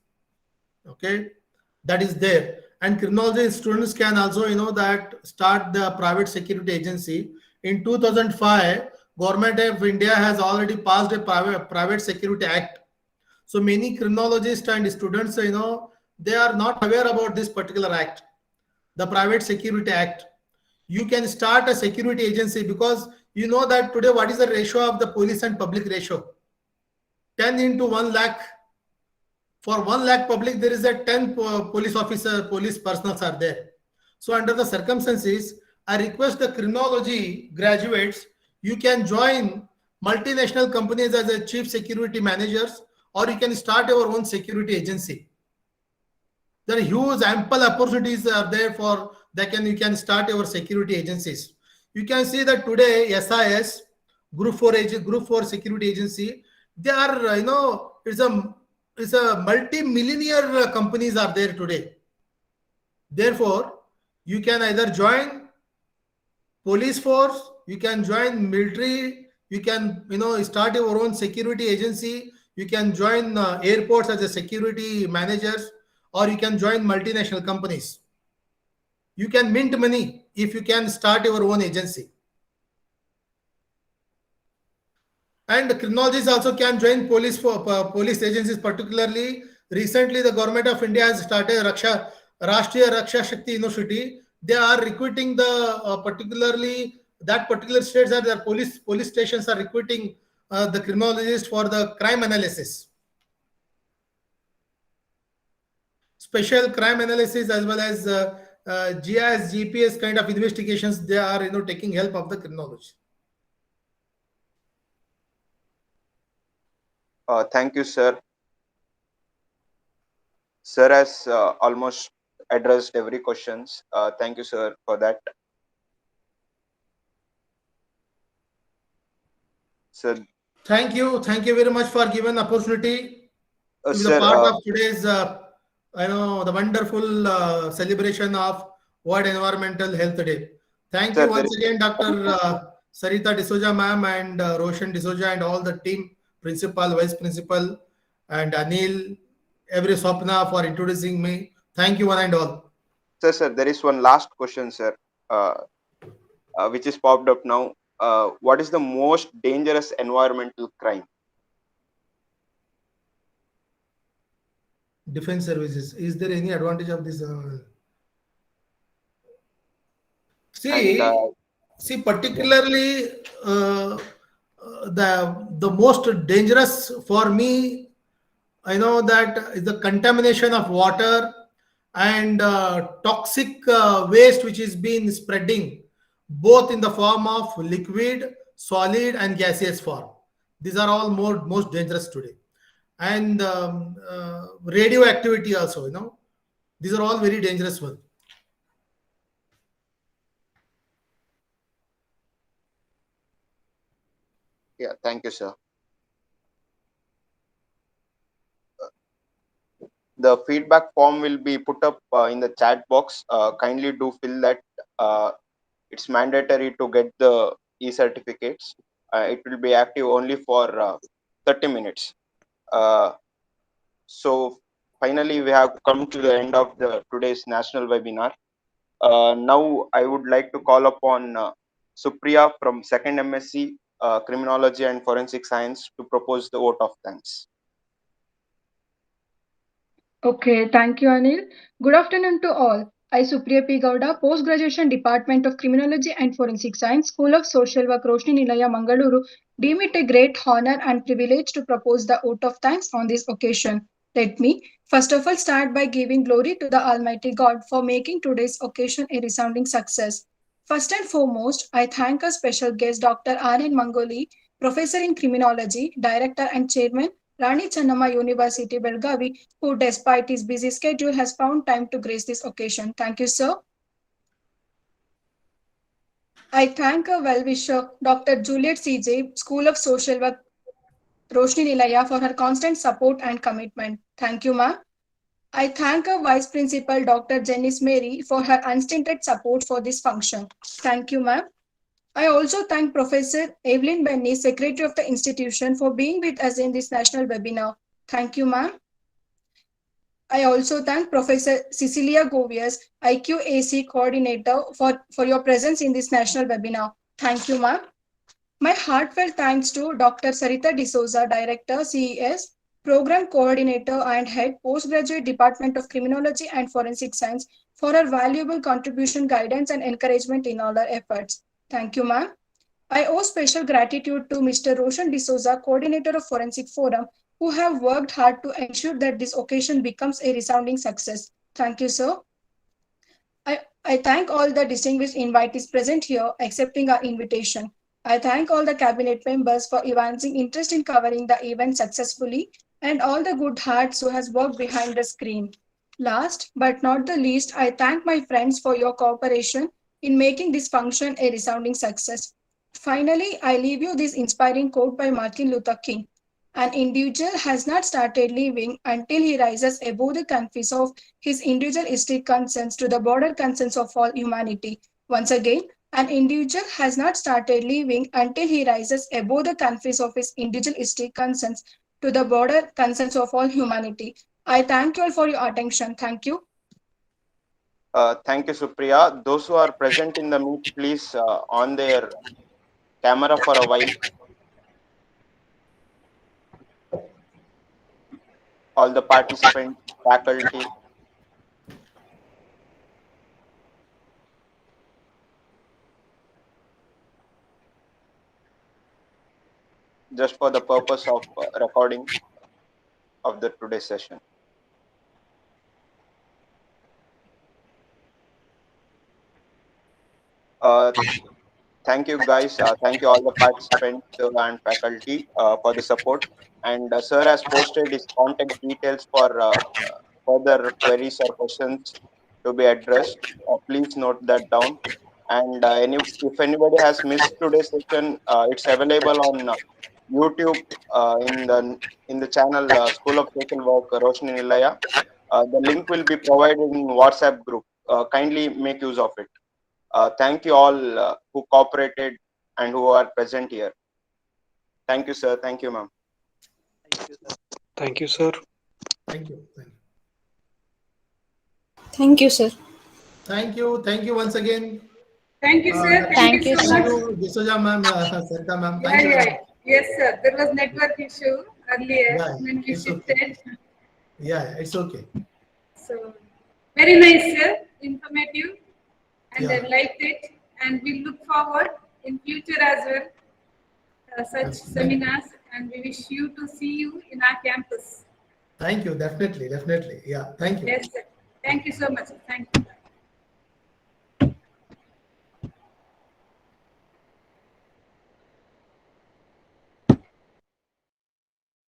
Okay. That is there. And criminology students can also, start the private security agency. In 2005, Government of India has already passed a private security act. So many criminologists and students, they are not aware about this particular act, the Private Security Act. You can start a security agency because you know that today what is the ratio of the police and public ratio? 10 into 1 lakh. For 1 lakh public, there is a 10 police personnel are there. So under the circumstances, I request the criminology graduates, you can join multinational companies as a chief security managers, or you can start your own security agency. There are huge ample opportunities are there for you can start your security agencies. You can see that today SIS, Group 4 security agency, they are, it's a is a multi-millionaire companies are there today. Therefore, you can either join police force, you can join military, you can start your own security agency, you can join airports as a security managers, or you can join multinational companies. You can mint money if you can start your own agency. And criminologists also can join police agencies. Particularly recently, the government of India has started Rashtriya Raksha Shakti University. They are recruiting the particularly that particular states that their police stations are recruiting the criminologists for the crime analysis, special crime analysis, as well as GIS, GPS kind of investigations. They are taking help of the criminology. Thank you, sir. Sir has almost addressed every questions. Thank you, sir, for that. Sir, thank you very much for giving opportunity to be sir, the part of today's the wonderful celebration of World Environmental Health Day. Thank sir, you once again, Dr. Sarita D'Souza ma'am and Roshan D'Souza and all the team, principal, vice principal, and Anil, every Swapna for introducing me. Thank you one and all. Sir, there is one last question, sir, which is popped up now. What is the most dangerous environmental crime? Defense services. Is there any advantage of this? See, particularly the most dangerous for me, I know that is the contamination of water and toxic waste which is being spreading both in the form of liquid, solid, and gaseous form. These are all most dangerous today. And radioactivity also, these are all very dangerous ones. Yeah, thank you, sir. The feedback form will be put up in the chat box. Kindly do fill that. It's mandatory to get the e-certificates. It will be active only for 30 minutes. So finally, we have come to the end of today's national webinar. Now, I would like to call upon Supriya from 2nd MSc Criminology and Forensic Science to propose the vote of thanks. Okay, thank you, Anil. Good afternoon to all. I, Supriya P. Gowda, Post-Graduation Department of Criminology and Forensic Science, School of Social Work, Roshni Nilaya, Mangaluru, deem it a great honor and privilege to propose the vote of thanks on this occasion. Let me, first of all, start by giving glory to the Almighty God for making today's occasion a resounding success. First and foremost, I thank our special guest, Dr. R.N. Mangoli, Professor in Criminology, Director and Chairman, Rani Channamma University, Belgavi, who despite his busy schedule has found time to grace this occasion. Thank you, sir. I thank our well-wisher, Dr. Juliet C.J., School of Social Work, Roshni Nilaya, for her constant support and commitment. Thank you, ma'am. I thank our Vice Principal, Dr. Janice Mary, for her unstinted support for this function. Thank you, ma'am. I also thank Professor Evelyn Benny, Secretary of the institution, for being with us in this national webinar. Thank you, ma'am. I also thank Professor Cecilia Govias, IQAC Coordinator, for your presence in this national webinar. Thank you, ma'am. My heartfelt thanks to Dr. Sarita D'Souza, Director, CES, Program Coordinator and Head, Postgraduate Department of Criminology and Forensic Science, for her valuable contribution, guidance, and encouragement in all our efforts. Thank you, ma'am. I owe special gratitude to Mr. Roshan D'Souza, Coordinator of Forensic Forum, who have worked hard to ensure that this occasion becomes a resounding success. Thank you, sir. I thank all the distinguished invitees present here accepting our invitation. I thank all the cabinet members for evincing interest in covering the event successfully and all the good hearts who has worked behind the screen. Last but not the least, I thank my friends for your cooperation in making this function a resounding success. Finally, I leave you this inspiring quote by Martin Luther King. An individual has not started living until he rises above the confines of his individualistic concerns to the broader concerns of all humanity. Once again, an individual has not started living until he rises above the confines of his individualistic concerns to the broader concerns of all humanity. I thank you all for your attention. Thank you. Thank you, Supriya. Those who are present in the meet, please on their camera for a while. All the participants, faculty. Just for the purpose of recording of the today's session. Thank you guys. Thank you all the participants and faculty for the support. And sir has posted his contact details for further queries or questions to be addressed. Please note that down. And if anybody has missed today's session, it's available on YouTube in the channel School of Social Work Roshni Nilaya. The link will be provided in WhatsApp group. Kindly make use of it. Thank you all who cooperated and who are present here. Thank you, sir. Thank you, ma'am. Thank you, sir. Thank you. Thank you, sir. Thank you. Thank you once again. Thank you, sir. Thank you, so sir. much. D'Souza ma'am, Sarita ma'am. Yeah, Thank you. yeah. Yes, sir. There was network issue earlier Yeah, when we it's shifted. okay. Yeah, it's okay. So, very nice, sir. Informative. And I Yeah. liked it. And we look forward in future as well such Absolutely. seminars. And we wish you to see you in our campus. Thank you. Definitely. Yeah. Thank you. Yes, sir. Thank you so much. Thank you.